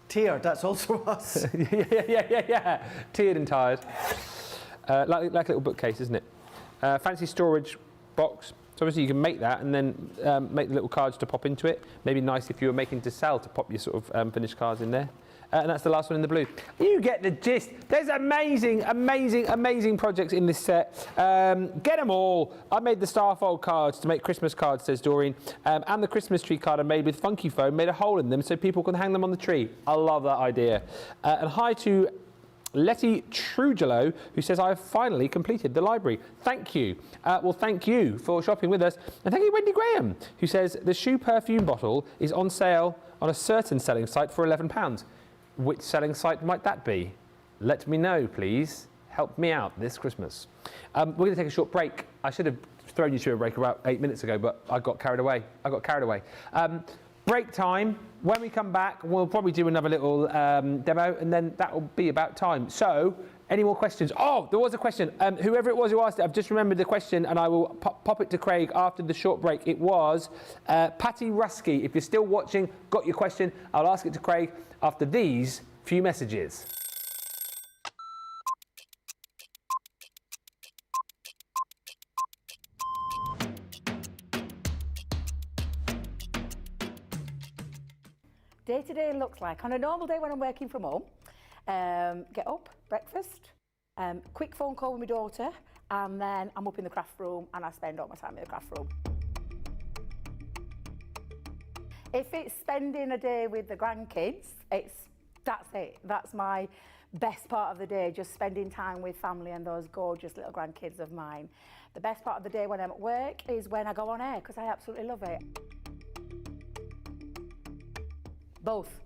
Tiered, that's also us. yeah. Tiered and tired. Like a little bookcase, isn't it? Fancy storage box. So obviously you can make that and then make the little cards to pop into it. Maybe nice if you were making to sell to pop your sort of finished cards in there. And that's the last one in the blue. You get the gist. There's amazing projects in this set. Get them all. I made the starfold cards to make Christmas cards, says Doreen. And the Christmas tree card I made with funky foam, made a hole in them so people can hang them on the tree. I love that idea. And hi to Letty Trujillo, who says, I have finally completed the library. Thank you. Well, thank you for shopping with us. And thank you, Wendy Graham, who says, the shoe perfume bottle is on sale on a certain selling site for £11. Which selling site might that be? Let me know, please. Help me out this Christmas. We're going to take a short break. I should have thrown you to a break about 8 minutes ago, but I got carried away. Break time. When we come back, we'll probably do another little demo, and then that will be about time. So, any more questions? Oh, there was a question. Whoever it was who asked it, I've just remembered the question, and I will pop it to Craig after the short break. It was Patty Rusky. If you're still watching, got your question, I'll ask it to Craig after these few messages. Day to day looks like, on a normal day when I'm working from home, get up, breakfast, quick phone call with my daughter, and then I'm up in the craft room and I spend all my time in the craft room. If it's spending a day with the grandkids, that's it. That's my best part of the day, just spending time with family and those gorgeous little grandkids of mine. The best part of the day when I'm at work is when I go on air, because I absolutely love it. Both.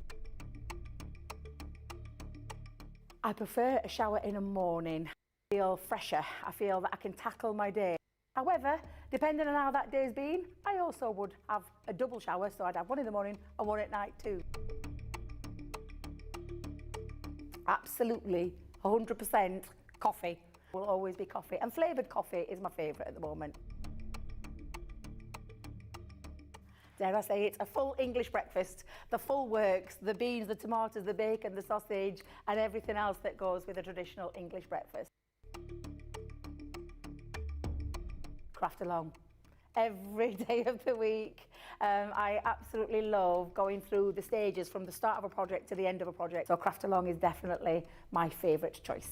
I prefer a shower in the morning. I feel fresher. I feel that I can tackle my day However, depending on how that day's been, I also would have a double shower, so I'd have one in the morning and one at night too. Absolutely, 100% coffee. Will always be coffee, and flavoured coffee is my favourite at the moment. Dare I say it, a full English breakfast, the full works, the beans, the tomatoes, the bacon, the sausage, and everything else that goes with a traditional English breakfast. Craft along every day of the week. I absolutely love going through the stages from the start of a project to the end of a project. So craft along is definitely my favourite choice.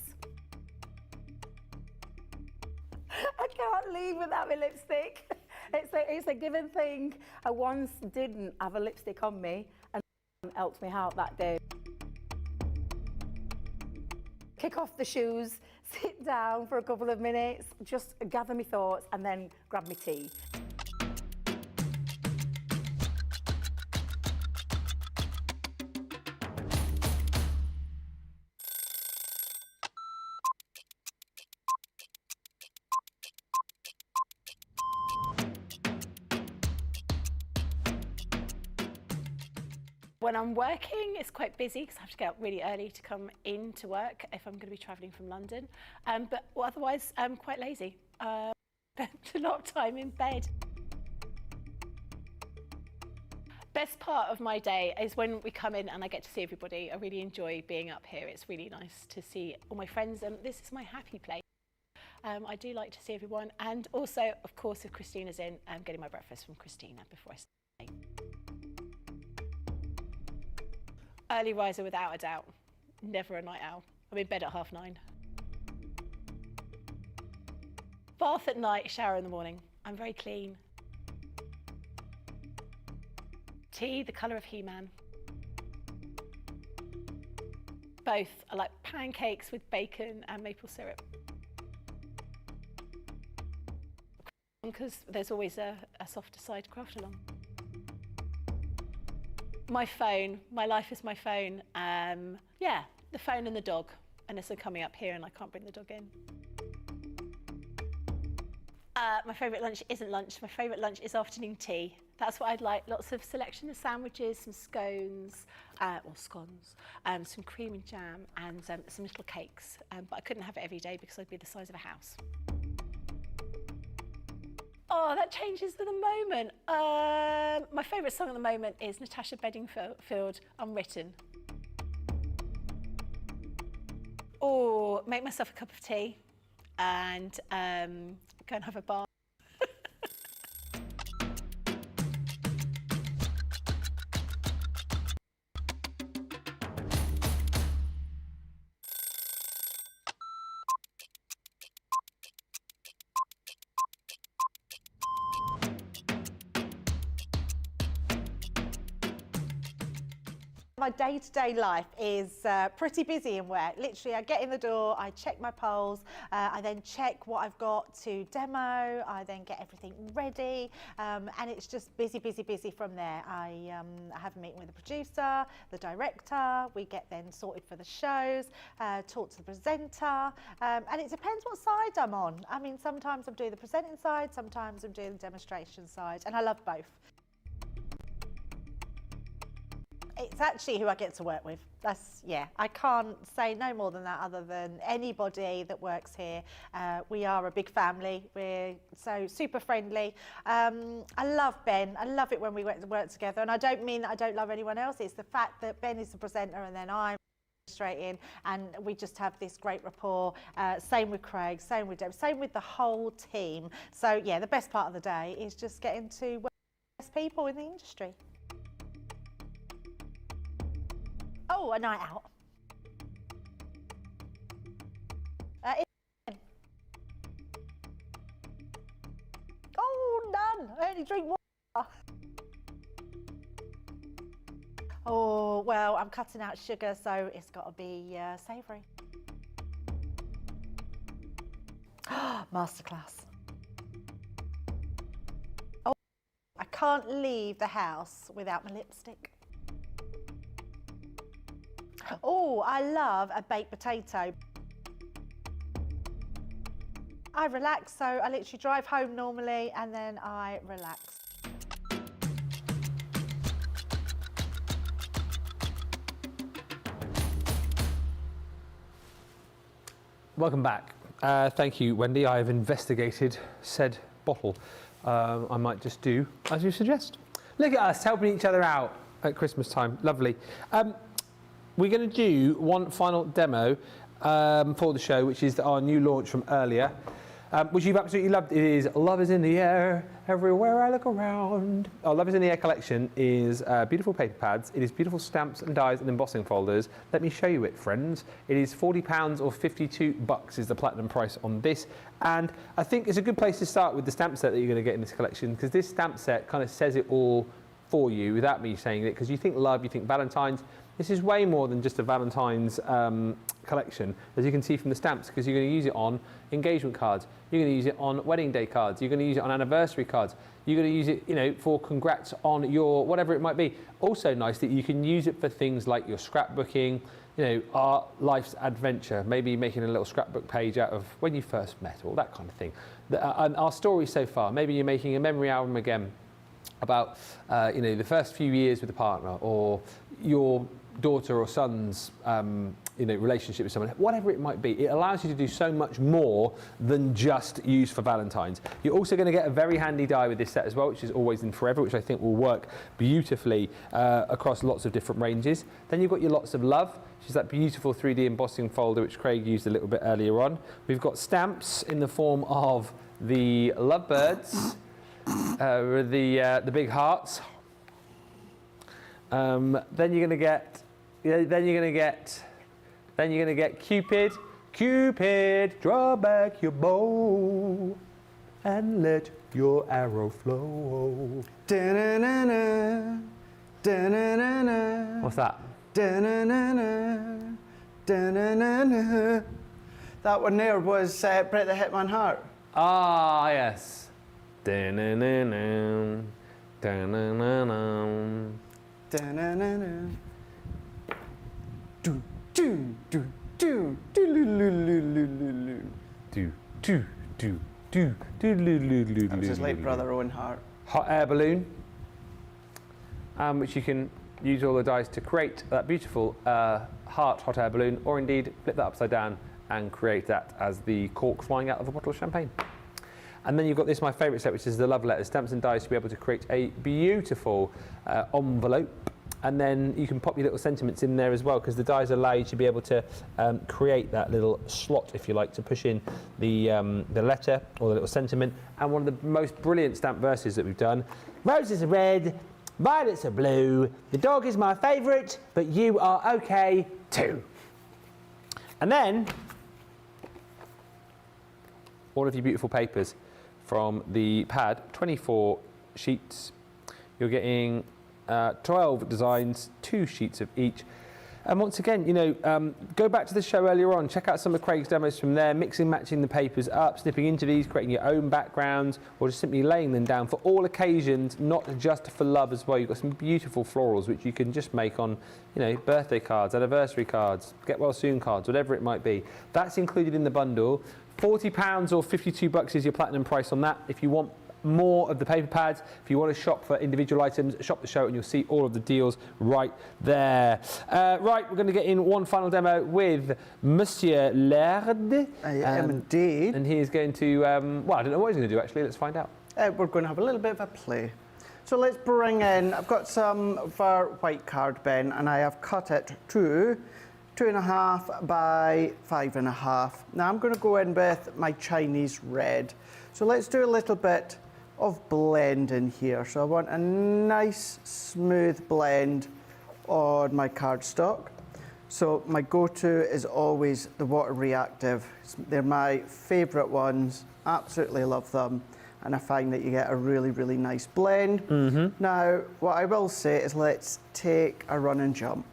I can't leave without my lipstick. It's a given thing. I once didn't have a lipstick on me and helped me out that day. Kick off the shoes, sit down for a couple of minutes, just gather my thoughts and then grab my tea. When I'm working, it's quite busy because I have to get up really early to come in to work if I'm going to be travelling from London. But otherwise, I'm quite lazy. Spend a lot of time in bed. Best part of my day is when we come in and I get to see everybody. I really enjoy being up here. It's really nice to see all my friends, and this is my happy place. I do like to see everyone, and also, of course, if Christina's in, I'm getting my breakfast from Christina before I start. Early riser without a doubt, never a night owl. I'm in bed at 9:30. Bath at night, shower in the morning. I'm very clean. Tea, the colour of He-Man. Both. I like pancakes with bacon and maple syrup. Because there's always a softer side craft along. My phone, my life is my phone. Yeah, the phone and the dog, unless I'm coming up here and I can't bring the dog in. My favourite lunch isn't lunch. My favourite lunch is afternoon tea. That's what I'd like. Lots of selection of sandwiches, some scones, or scones, some cream and jam, and some little cakes. But I couldn't have it every day because I'd be the size of a house. Oh, that changes to the moment. My favourite song at the moment is Natasha Bedingfield, Unwritten. Or make myself a cup of tea and go and have a bath. My day-to-day life is pretty busy in work. Literally, I get in the door, I check my polls, I then check what I've got to demo, I then get everything ready, and it's just busy, busy, busy from there. I have a meeting with the producer, the director, we get then sorted for the shows, talk to the presenter, and it depends what side I'm on. I mean, sometimes I'm doing the presenting side, sometimes I'm doing the demonstration side, and I love both. It's actually who I get to work with. Yeah, I can't say no more than that other than anybody that works here. We are a big family. We're so super friendly. I love Ben. I love it when we work together. And I don't mean that I don't love anyone else. It's the fact that Ben is the presenter and then I'm straight in, and we just have this great rapport. Same with Craig, same with Deb, same with the whole team. So yeah, the best part of the day is just getting to work with the best people in the industry. Oh, a night out. Oh, none. I only drink water. Oh, well, I'm cutting out sugar, so it's got to be savoury. Masterclass. Oh, I can't leave the house without my lipstick. Oh, I love a baked potato. I relax, so I literally drive home normally and then I relax. Welcome back. Thank you, Wendy. I have investigated said bottle. I might just do as you suggest. Look at us helping each other out at Christmas time. Lovely. We're going to do one final demo for the show, which is our new launch from earlier, which you've absolutely loved. It is Love is in the Air, everywhere I look around. Our Love is in the Air collection is beautiful paper pads. It is beautiful stamps and dies and embossing folders. Let me show you it, friends. It is £40 or $52 is the platinum price on this. And I think it's a good place to start with the stamp set that you're going to get in this collection, because this stamp set kind of says it all for you without me saying it, because you think love, you think Valentine's. This is way more than just a Valentine's collection, as you can see from the stamps, because you're going to use it on engagement cards, you're going to use it on wedding day cards, you're going to use it on anniversary cards, you're going to use it, you know, for congrats on your whatever it might be. Also nice that you can use it for things like your scrapbooking, you know, our life's adventure, maybe making a little scrapbook page out of when you first met, or that kind of thing. And our story so far, maybe you're making a memory album again about, you know, the first few years with a partner, or your daughter or son's you know, relationship with someone, whatever it might be. It allows you to do so much more than just use for Valentine's. You're also going to get a very handy die with this set as well, which is always in forever, which I think will work beautifully across lots of different ranges. Then you've got your lots of love, which is that beautiful 3D embossing folder which Craig used a little bit earlier on. We've got stamps in the form of the lovebirds, with the big hearts. Then you're going to get, Cupid. Cupid, draw back your bow and let your arrow flow. Da-na-na-na, da-na-na-na, What's that? da-na-na-na, da-na-na-na. That one there was Brett the Hitman Hart. Ah, yes. Da-na-na-na, da-na-na-na. Da-na-na-na. Do, do, do, do, do, lo, lo, lo, lo, lo, lo. Do, do, do, do, do, lo, lo, lo, That was his lo, late lo, brother, lo. Owen Hart. Hot air balloon, which you can use all the dies to create that beautiful heart hot air balloon, or indeed flip that upside down and create that as the cork flying out of a bottle of champagne. And then you've got this, my favourite set, which is the love letters, stamps and dies to be able to create a beautiful envelope. And then you can pop your little sentiments in there as well, because the dies allow you to be able to create that little slot, if you like, to push in the letter or the little sentiment. And one of the most brilliant stamp verses that we've done: roses are red, violets are blue, the dog is my favourite, but you are okay too. And then all of your beautiful papers from the pad, 24 sheets. You're getting 12 designs, 2 sheets of each. And once again, you know, go back to the show earlier on, check out some of Craig's demos from there, mixing, matching the papers up, snipping into these, creating your own backgrounds, or just simply laying them down for all occasions, not just for love as well. You've got some beautiful florals which you can just make on, you know, birthday cards, anniversary cards, get well soon cards, whatever it might be. That's included in the bundle. £40 or $52 is your platinum price on that. If you want more of the paper pads, if you want to shop for individual items, shop the show and you'll see all of the deals right there. Right, we're going to get in one final demo with Monsieur Laird. I am indeed. And he is going to, well, I don't know what he's going to do actually, let's find out. We're going to have a little bit of a play. So let's bring in, I've got some of our white card, Ben, and I have cut it to 2.5 by 5.5. Now I'm going to go in with my Chinese red. So let's do a little bit of blend in here. So I want a nice smooth blend on my cardstock. So my go-to is always the water reactive. They're my favourite ones, absolutely love them. And I find that you get a really, really nice blend. Now, what I will say is let's take a run and jump.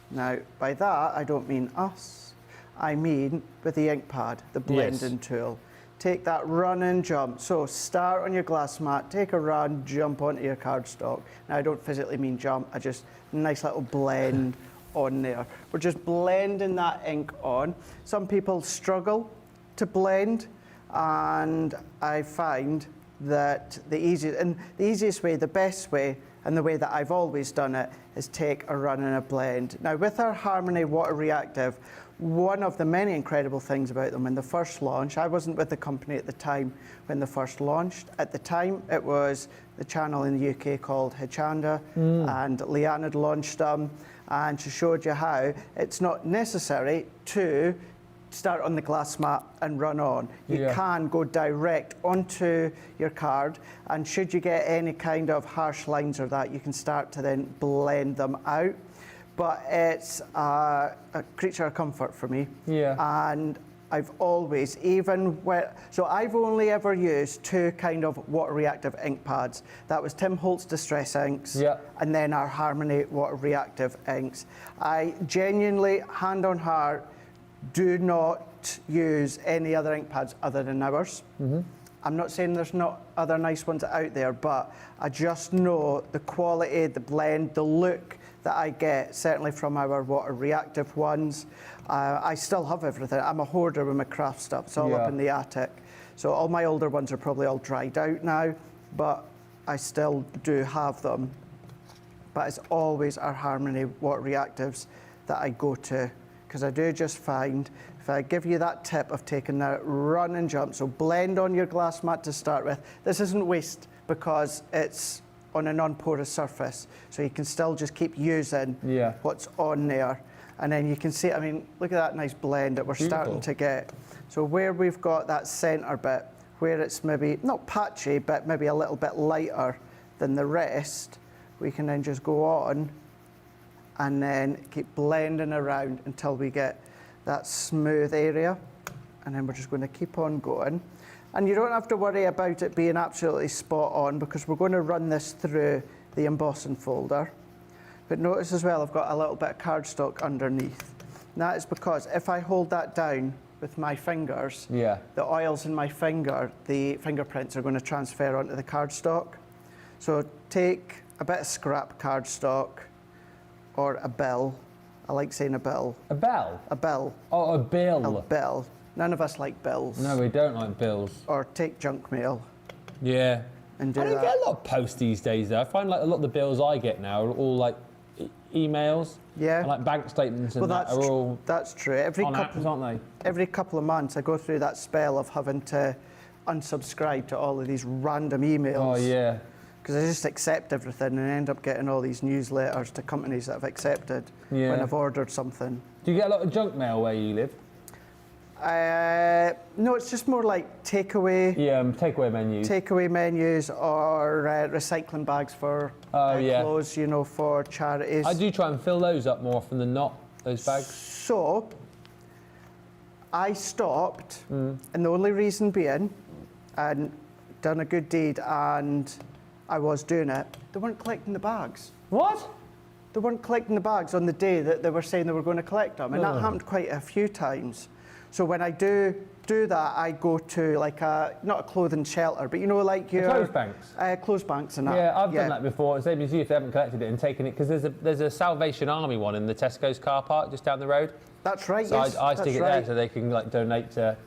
Now, by that, I don't mean us. I mean with the ink pad, the blending tool. Take that run and jump. So start on your glass mat, take a run, jump onto your cardstock. Now, I don't physically mean jump, I just nice little blend on there. We're just blending that ink on. Some people struggle to blend. and I find that the easiest way, the best way, and the way that I've always done it is take a run and a blend. Now with our Harmony Water Reactive, one of the many incredible things about them, when the first launch, I wasn't with the company at the time when they first launched. At the time, it was the channel in the UK called Hichanda, and Leanne had launched them, and she showed you how it's not necessary to start on the glass mat and run on. You can go direct onto your card, and should you get any kind of harsh lines or that, you can start to then blend them out. But it's a creature of comfort for me. And I've always, so I've only ever used 2 kind of water reactive ink pads. That was Tim Holtz Distress Inks, and then our Harmony Water Reactive inks. I genuinely, hand on heart, do not use any other ink pads other than ours. I'm not saying there's not other nice ones out there, but I just know the quality, the blend, the look that I get, certainly from our water reactive ones. I still have everything. I'm a hoarder with my craft stuff. It's all up in the attic. So all my older ones are probably all dried out now, but I still do have them. But it's always our Harmony Water Reactives that I go to, because I do just find, if I give you that tip of taking that run and jump, so blend on your glass mat to start with. This isn't waste because it's on a non-porous surface, so you can still just keep using what's on there. And then you can see, I mean, look at that nice blend that we're starting to get. So where we've got that centre bit, where it's maybe not patchy, but maybe a little bit lighter than the rest, we can then just go on and then keep blending around until we get that smooth area. And then we're just going to keep on going. And you don't have to worry about it being absolutely spot on, because we're going to run this through the embossing folder. But notice as well, I've got a little bit of cardstock underneath. And that is because if I hold that down with my fingers, the oils in my finger, the fingerprints are going to transfer onto the cardstock. So take a bit of scrap cardstock or a bill. I like saying a bill. A bell? A bill. Oh, a bill. A bill. None of us like bills. No, we don't like bills. Or take junk mail. Yeah. And do I don't that. get a lot of posts these days, though. I find like a lot of the bills I get now are all like emails. And like bank statements and that are all that's true. Every on couple, apps, aren't they? Every couple of months, I go through that spell of having to unsubscribe to all of these random emails. Oh, yeah. Because I just accept everything and end up getting all these newsletters to companies that I've accepted when I've ordered something. Do you get a lot of junk mail where you live? No, it's just more like takeaway. Takeaway menus. Takeaway menus or recycling bags for clothes, you know, for charities. I do try and fill those up more often than not, those bags. So, I stopped, and the only reason being, and done a good deed, and I was doing it, they weren't collecting the bags. What? They weren't collecting the bags on the day that they were saying they were going to collect them, and that happened quite a few times. So when I do that, I go to like not a clothing shelter, but you know, like your clothes banks. Clothes banks and that. Yeah, I've done that before. Same as you if they haven't collected it and taken it, because there's a Salvation Army one in the Tesco's car park just down the road. That's right. So yes, I stick it right. there so they can like donate to,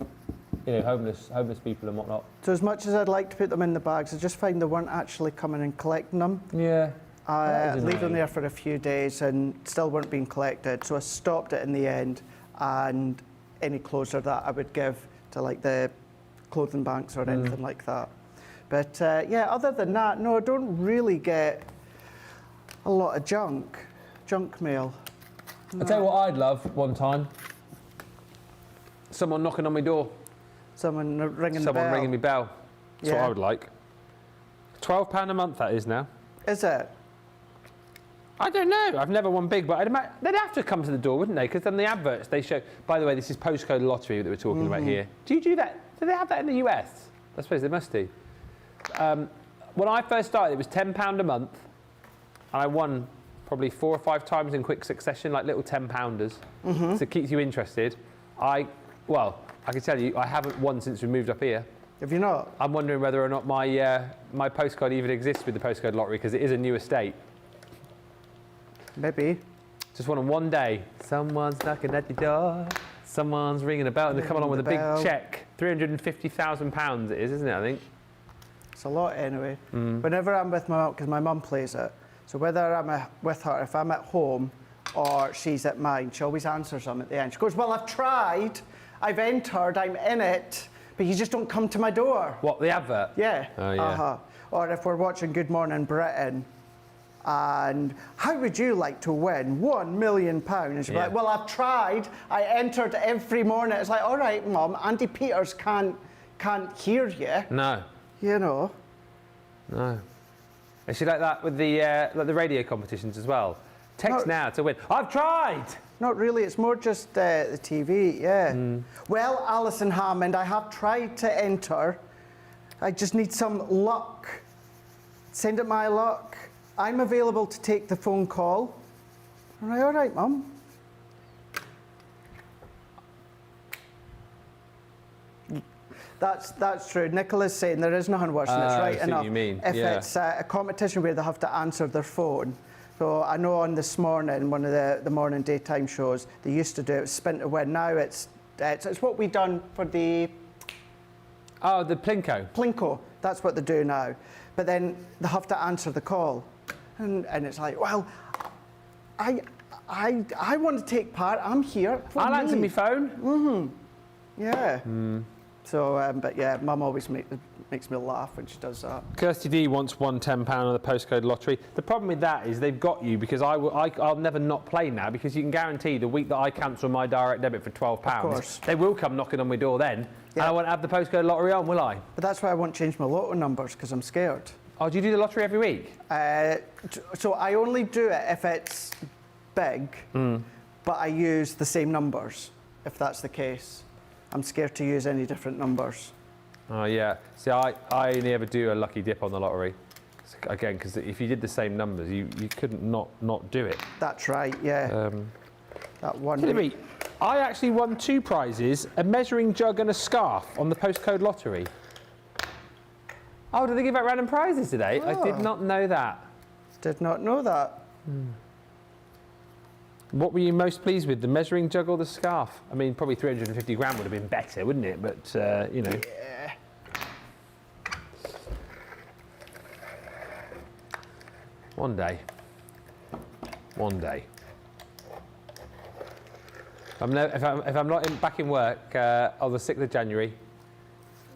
you know, homeless people and whatnot. So as much as I'd like to put them in the bags, I just find they weren't actually coming and collecting them. Yeah. Leave them there for a few days and still weren't being collected. So I stopped it in the end, and any clothes or that I would give to like the clothing banks or anything like that. But yeah, other than that, no, I don't really get a lot of junk mail. I'll tell you what I'd love one time. Someone knocking on my door. Someone ringing the bell. Someone ringing me bell. That's what Yeah. I would like. £12 a month that is now. Is it? I don't know. I've never won big, but I'd imagine they'd have to come to the door, wouldn't they? Because then the adverts they show. By the way, this is postcode lottery that we're talking about here. Do you do that? Do they have that in the US? I suppose they must do. When I first started, it was £10 a month, and I won probably 4 or 5 times in quick succession, like little £10-pounders. So it keeps you interested. I can tell you, I haven't won since we moved up here. Have you not? I'm wondering whether or not my my postcode even exists with the postcode lottery, because it is a new estate. Maybe. Just won on one day. Someone's knocking at the door. Someone's ringing a bell and they're coming on with a big Ringing the bell. cheque. £350,000 it is, isn't it, I think? It's a lot anyway. Whenever I'm with my mum, because my mum plays it, so whether I'm with her, if I'm at home or she's at mine, she always answers them at the end. She goes, well, I've tried, I've entered, I'm in it, but you just don't come to my door. What, the advert? Yeah. Oh, yeah. Or if we're watching Good Morning Britain, and how would you like to win £1 million? And she'll be like, well, I've tried, I entered every morning. It's like, all right, Mum, Andy Peters can't hear you. No. You know. No. Is she like that with the radio competitions as well? Text now to win. I've tried! Not really, it's more just the TV, yeah. Well, Alison Hammond, I have tried to enter. I just need some luck. Send it my luck. I'm available to take the phone call. All right, Mum. That's true. Nicola's saying there is nothing worse, and it's right I see enough. what you mean. If Yeah. it's a competition where they have to answer their phone. So I know on This Morning, one of the morning daytime shows, they used to do it, spin to win. Now it's what we done for the Oh, the Plinko. Plinko. That's what they do now. But then they have to answer the call, and it's like, well, I want to take part. I'm here. I'll answer my phone. Yeah. So, but yeah, Mum always makes me laugh when she does that. Kirsty D wants one £10 on the postcode lottery. The problem with that is they've got you because I'll never not play now because you can guarantee the week that I cancel my direct debit for £12, course. they will come knocking on my door then. Yeah. And I won't have the postcode lottery on, will I? But that's why I won't change my lotto numbers, because I'm scared. Oh, do you do the lottery every week? So I only do it if it's big, but I use the same numbers, if that's the case. I'm scared to use any different numbers. Oh, yeah. See, I only ever do a lucky dip on the lottery. Again, because if you did the same numbers, you couldn't not do it. That's right, yeah. That one. Hillary, I actually won 2 prizes, a measuring jug and a scarf on the postcode lottery. Oh, did they give out random prizes today? I did not know that. Did not know that. What were you most pleased with, the measuring jug or the scarf? I mean, probably 350 grand would have been better, wouldn't it? But, you know. Yeah. One day. One day. If I'm not back in work on the 6th of January,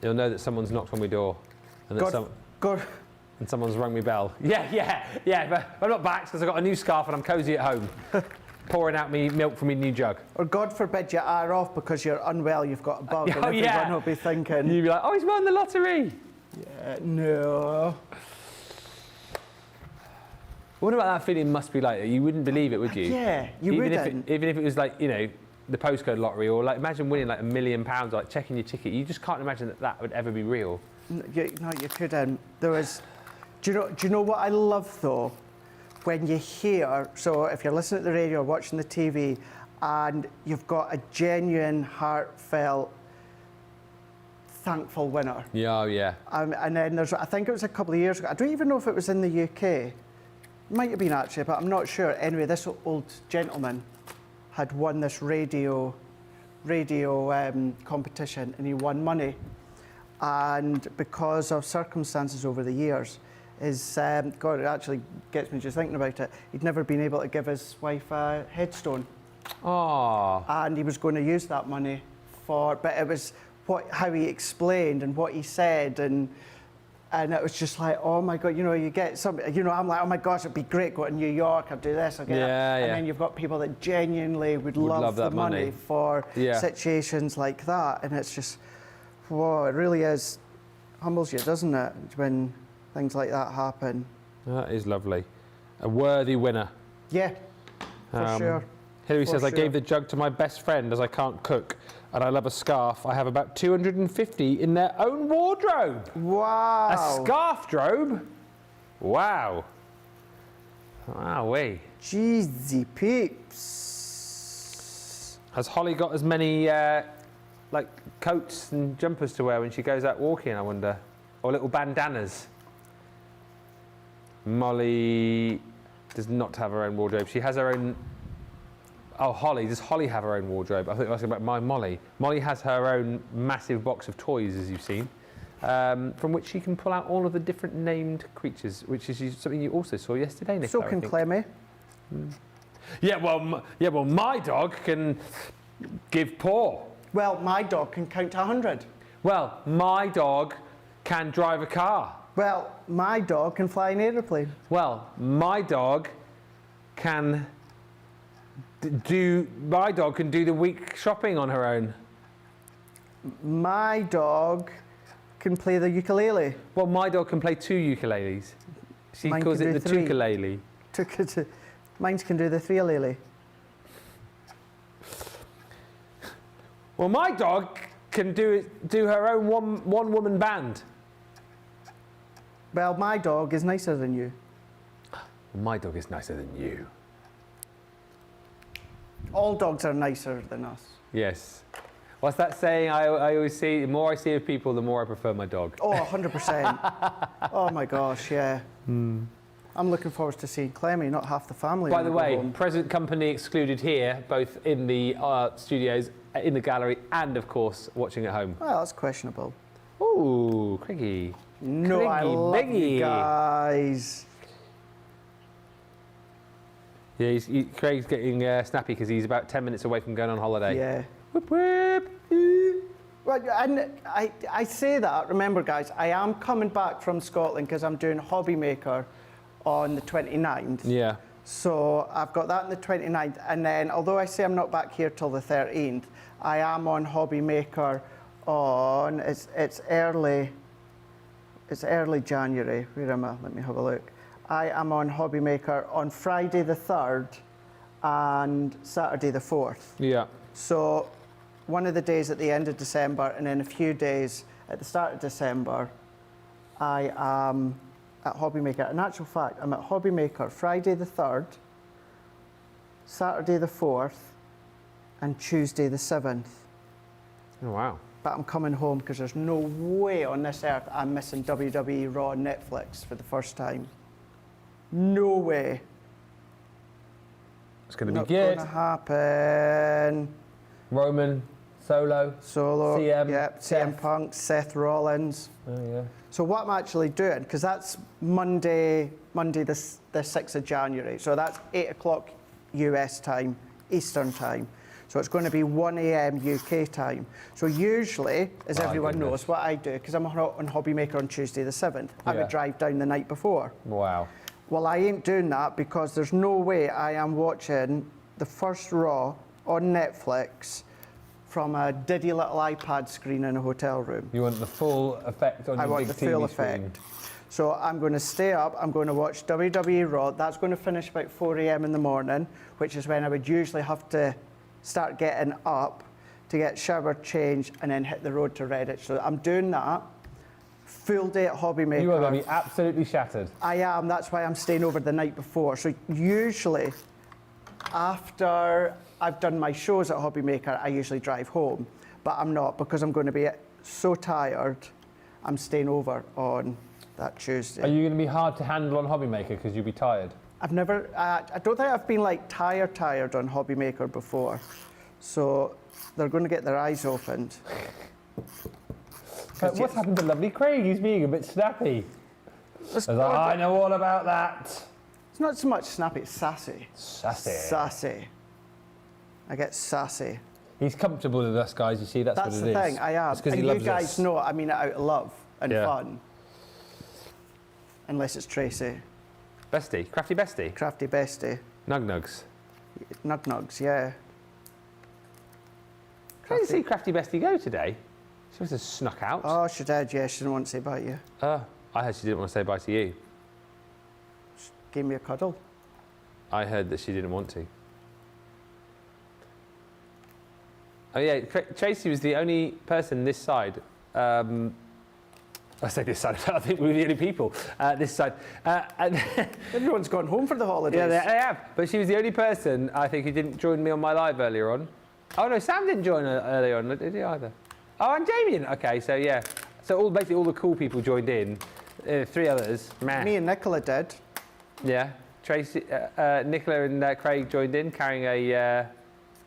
you'll know that someone's knocked on my door. And that God. and someone's rung my bell. Yeah. But I'm not back because I've got a new scarf and I'm cosy at home. Pouring out me milk from my new jug. Or God forbid you are off because you're unwell, you've got a bug, and Oh, everyone yeah. will be thinking, You'd be like, oh, he's won the lottery. no. What about that feeling must be like? You wouldn't believe it, would you? Yeah, you wouldn't. Even if it was like, you know, the postcode lottery, or like imagine winning like £1 million, like checking your ticket. You just can't imagine that would ever be real. No, you couldn't. There was. Do you know what I love though? When you hear, so if you're listening to the radio or watching the TV, and you've got a genuine, heartfelt, thankful winner. Yeah, oh, yeah. And then there's, I think it was a couple of years ago. I don't even know if it was in the UK. It might have been actually, but I'm not sure. Anyway, this old gentleman had won this radio competition, and he won money. And because of circumstances over the years, God, it actually gets me just thinking about it. He'd never been able to give his wife a headstone. Oh. And he was going to use that money but it was how he explained and what he said, and it was just like, oh my God, you know, you get some, you know, I'm like, oh my gosh, it'd be great, go to New York, I'd do this, I'd get that. And then you've got people that genuinely would love the money for situations like that, and it's just, whoa, it really is, humbles you, doesn't it, when things like that happen. That is lovely. A worthy winner. Yeah, for sure. Hilary says, I gave the jug to my best friend as I can't cook, and I love a scarf. I have about 250 in their own wardrobe. Wow. A scarf drobe? Wow. Wowee. Jeezy peeps. Has Holly got as many like coats and jumpers to wear when she goes out walking, I wonder? Or little bandanas? Molly does not have her own wardrobe. She has her own Oh, Holly. Does Holly have her own wardrobe? I think that's about my Molly. Molly has her own massive box of toys, as you've seen, from which she can pull out all of the different named creatures, which is something you also saw yesterday, Nicola. So can Clemmy. Yeah, well, my dog can give paw. Well, my dog can count to 100. Well, my dog can drive a car. Well, my dog can fly an aeroplane. Well, my dog can do the week shopping on her own. My dog can play the ukulele. Well, my dog can play 2 ukuleles. She Mine calls can it do the 3. tukulele. Mine can do the 3-lele. Well, my dog can do her own one-woman band. Well, my dog is nicer than you. My dog is nicer than you. All dogs are nicer than us. Yes. What's that saying I always see? The more I see of people, the more I prefer my dog. Oh, 100%. Oh my gosh, yeah. I'm looking forward to seeing Clemmy, not half the family. By when the I go way, home. present company excluded here, both in the studios, in the gallery, and of course, watching at home. Well, that's questionable. Ooh, Craigie. No, I Craigie love Biggie. you guys. Yeah, Craig's getting snappy because he's about 10 minutes away from going on holiday. Yeah. Whip, whip. Well, and I say that, remember guys, I am coming back from Scotland because I'm doing Hobby Maker on the 29th. Yeah. So I've got that on the 29th, and then although I say I'm not back here till the 13th, I am on Hobby Maker on, it's early January. Where am I? Let me have a look. I am on Hobby Maker on Friday the 3rd and Saturday the 4th. Yeah. So one of the days at the end of December and then a few days at the start of December, I am at Hobby Maker. In actual fact, I'm at Hobby Maker Friday the 3rd, Saturday the 4th, and Tuesday the 7th. Oh, wow. But I'm coming home because there's no way on this earth I'm missing WWE Raw on Netflix for the first time. No way. It's going to be Not good. going to happen. Roman, Solo. Solo, CM, yep, Seth. CM Punk, Seth Rollins. Oh, yeah. So what I'm actually doing, because that's Monday the 6th of January, so that's 8 o'clock US time, Eastern time. So it's going to be 1 a.m. UK time. So usually, as My everyone goodness. knows, what I do, because I'm on Hobby Maker on Tuesday the 7th, I Yeah. would drive down the night before. Wow. Well, I ain't doing that because there's no way I am watching the first Raw on Netflix from a diddy little iPad screen in a hotel room. You want the full effect on I your want big the TV full screen. effect. So I'm going to stay up, I'm going to watch WWE Raw. That's going to finish about 4 a.m. in the morning, which is when I would usually have to start getting up to get showered, changed, and then hit the road to Redditch. So I'm doing that. Full day at Hobby Maker. You are going to be absolutely shattered. I am, that's why I'm staying over the night before. So usually, after I've done my shows at Hobby Maker, I usually drive home. But I'm not, because I'm going to be so tired, I'm staying over on that Tuesday. Are you going to be hard to handle on Hobby Maker because you'll be tired? I've never, I don't think I've been like tired on Hobby Maker before. So they're going to get their eyes opened. But what's happened to lovely Craig? He's being a bit snappy. I know all about that. It's not so much snappy, it's sassy. Sassy. Sassy. I get sassy. He's comfortable with us, guys. You see, that's what That's it the is. thing, I am. It's 'cause And he you loves guys us. know I mean it out of love and Yeah. fun. Unless it's Tracy. Bestie, crafty bestie. Crafty bestie. Nug nugs. Nug nugs, yeah. I didn't see crafty bestie go today. She must have snuck out. Oh, she did, yeah, she didn't want to say bye to you. I heard she didn't want to say bye to you. Gave me a cuddle. I heard that she didn't want to. Oh yeah, Tracy was the only person this side. I say this side, I think we were the only people this side. And Everyone's gone home for the holidays. yeah, they have. But she was the only person, I think, who didn't join me on my live earlier on. Oh no, Sam didn't join earlier on, did he either? Oh, and Jamie didn't. Okay, so yeah. So basically all the cool people joined in. 3 others. Meh. Me and Nicola did. Yeah. Tracy, Nicola and Craig joined in carrying a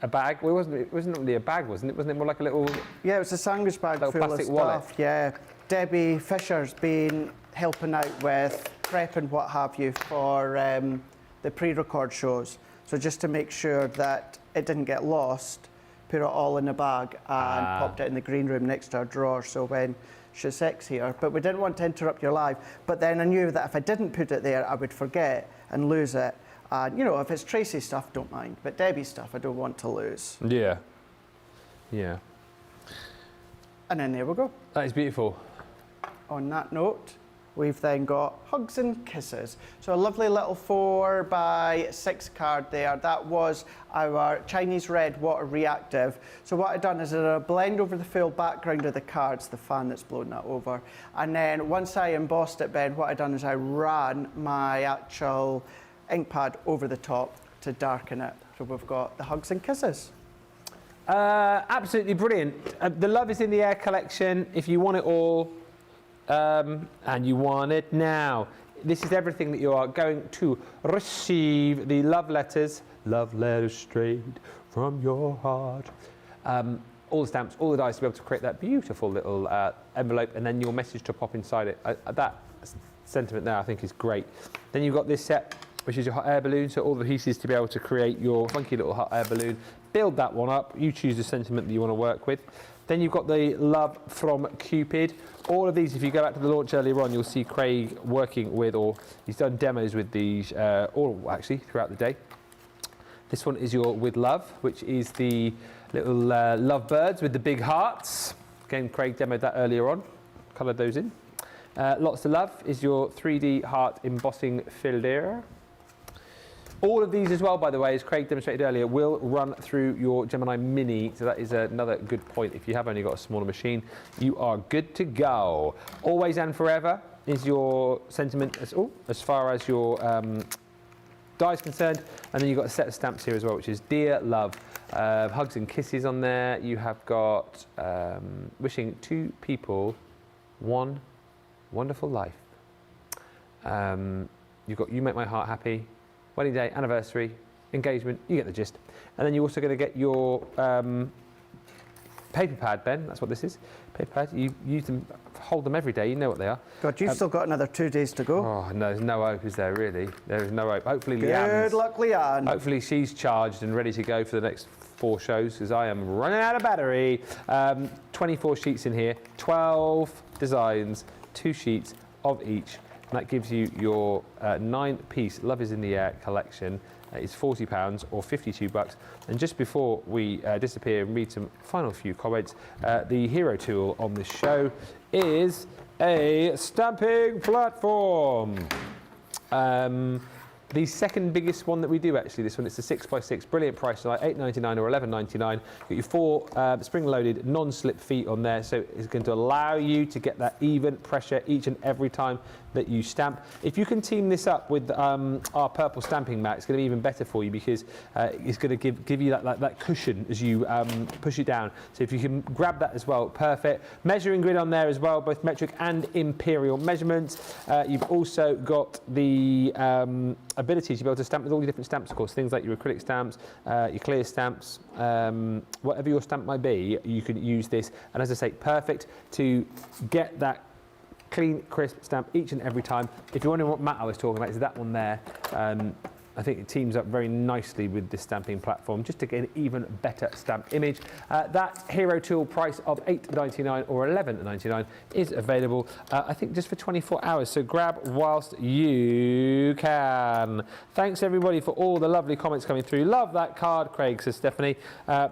a bag. Well, it wasn't really a bag, wasn't it? Wasn't it more like a little... Yeah, it was a sandwich bag Little full of plastic stuff. wallet. Yeah, Debbie Fisher's been helping out with prep and what have you for the pre-record shows. So just to make sure that it didn't get lost, put it all in a bag and popped it in the green room next to our drawer. So when Shazek's here, but we didn't want to interrupt your live. But then I knew that if I didn't put it there, I would forget and lose it. And you know, if it's Tracy's stuff, don't mind. But Debbie's stuff, I don't want to lose. Yeah. Yeah. And then there we go. That is beautiful. On that note, we've then got Hugs and Kisses. So a lovely little 4x6 card there. That was our Chinese red water reactive. So what I've done is I did a blend over the full background of the cards, the fan that's blown that over. And then once I embossed it, Ben, what I've done is I ran my actual ink pad over the top to darken it. So we've got the Hugs and Kisses. Absolutely brilliant. The Love is in the Air collection. If you want it all, and you want it now, this is everything that you are going to receive. The love letters straight from your heart. All the stamps, all the dice to be able to create that beautiful little envelope, and then your message to pop inside it. That sentiment there, I think, is great. Then you've got this set, which is your hot air balloon. So all the pieces to be able to create your funky little hot air balloon. Build that one up. You choose the sentiment that you want to work with. Then you've got the Love from Cupid. All of these, if you go back to the launch earlier on, you'll see Craig working with, or he's done demos with these, all actually throughout the day. This one is your With Love, which is the little love birds with the big hearts. Again, Craig demoed that earlier on, coloured those in. Lots to Love is your 3D heart embossing filter. All of these as well, by the way, as Craig demonstrated earlier, will run through your Gemini Mini. So that is another good point. If you have only got a smaller machine, you are good to go. Always and forever is your sentiment as far as your die is concerned. And then you've got a set of stamps here as well, which is Dear Love. Hugs and kisses on there. You have got wishing 2 people one wonderful life. You've got You Make My Heart Happy. Wedding day, anniversary, engagement, you get the gist. And then you're also going to get your paper pad, Ben, that's what this is. Paper pad, you use them, hold them every day, you know what they are. God, you've still got another 2 days to go. Oh, no, there's no hope, is there, really? There is no hope. Hopefully Good luck, Leanne. Hopefully she's charged and ready to go for the next 4 shows, because I am running out of battery. 24 sheets in here, 12 designs, 2 sheets of each. And that gives you your 9-piece Love is in the Air collection. It's £40 or $52. And just before we disappear and read some final few comments, the hero tool on this show is a stamping platform. The second biggest one that we do, actually, this one, it's a 6x6, brilliant price tonight, $8.99 or $11.99. Got your 4 spring-loaded non-slip feet on there, so it's going to allow you to get that even pressure each and every time that you stamp. If you can team this up with our purple stamping mat, it's going to be even better for you, because it's going to give you that cushion as you push it down. So if you can grab that as well, perfect. Measuring grid on there as well, both metric and imperial measurements. You've also got the ability to be able to stamp with all the different stamps, of course, things like your acrylic stamps, your clear stamps, whatever your stamp might be, you can use this. And as I say, perfect to get that clean, crisp stamp each and every time. If you're wondering what mat I was talking about, it's that one there. I think it teams up very nicely with this stamping platform just to get an even better stamp image. That hero tool price of $8.99 or $11.99 is available, I think, just for 24 hours. So grab whilst you can. Thanks, everybody, for all the lovely comments coming through. Love that card, Craig, says Stephanie.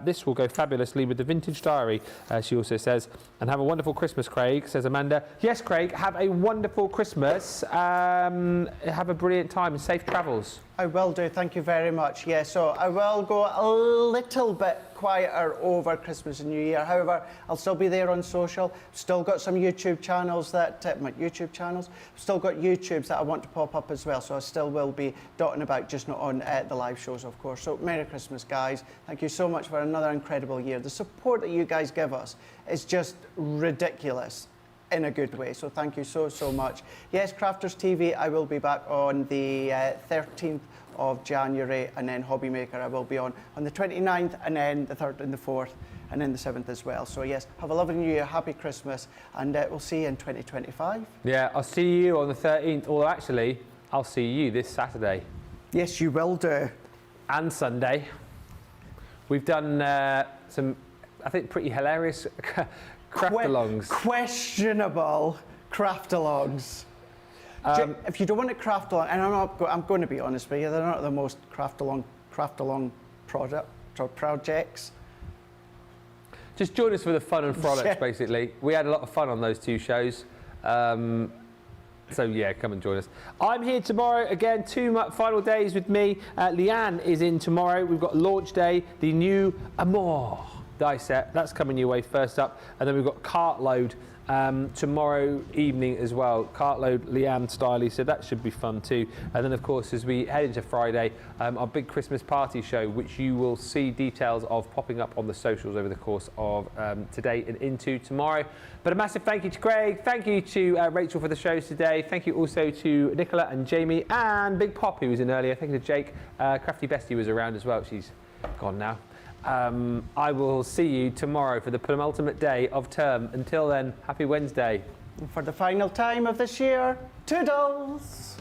This will go fabulously with the vintage diary, she also says. And have a wonderful Christmas, Craig, says Amanda. Yes, Craig, have a wonderful Christmas. Have a brilliant time and safe travels. I will do, thank you very much. Yeah, so I will go a little bit quieter over Christmas and New Year. However, I'll still be there on social. Still got some YouTube channels still got YouTubes that I want to pop up as well. So I still will be dotting about, just not on the live shows, of course. So Merry Christmas, guys. Thank you so much for another incredible year. The support that you guys give us is just ridiculous. in a good way. So thank you so, so much. Yes, Crafters TV, I will be back on the 13th of January, and then Hobby Maker I will be on the 29th, and then the 3rd and the 4th, and then the 7th as well. So yes, have a lovely New Year, happy Christmas, and we'll see you in 2025. Yeah, I'll see you on the 13th, or actually, I'll see you this Saturday. Yes, you will do. And Sunday. We've done some, I think, pretty hilarious craft-alongs. Questionable craft-alongs. If you don't want to craft along, and I'm going to be honest with you, they're not the most craft along product or projects. Just join us for the fun and frolics, Yeah. basically. We had a lot of fun on those 2 shows. So yeah, come and join us. I'm here tomorrow again, 2 final days with me. Leanne is in tomorrow. We've got launch day, the new Amore die set. That's coming your way first up. And then we've got Cartload tomorrow evening as well. Cartload, Leanne Stiley, so that should be fun too. And then of course, as we head into Friday, our big Christmas party show, which you will see details of popping up on the socials over the course of today and into tomorrow. But a massive thank you to Craig, thank you to Rachel for the shows today, thank you also to Nicola and Jamie and Big Pop who was in earlier, thank you to Jake, Crafty Bestie was around as well, she's gone now. I will see you tomorrow for the penultimate day of term. Until then, happy Wednesday. And for the final time of this year, toodles!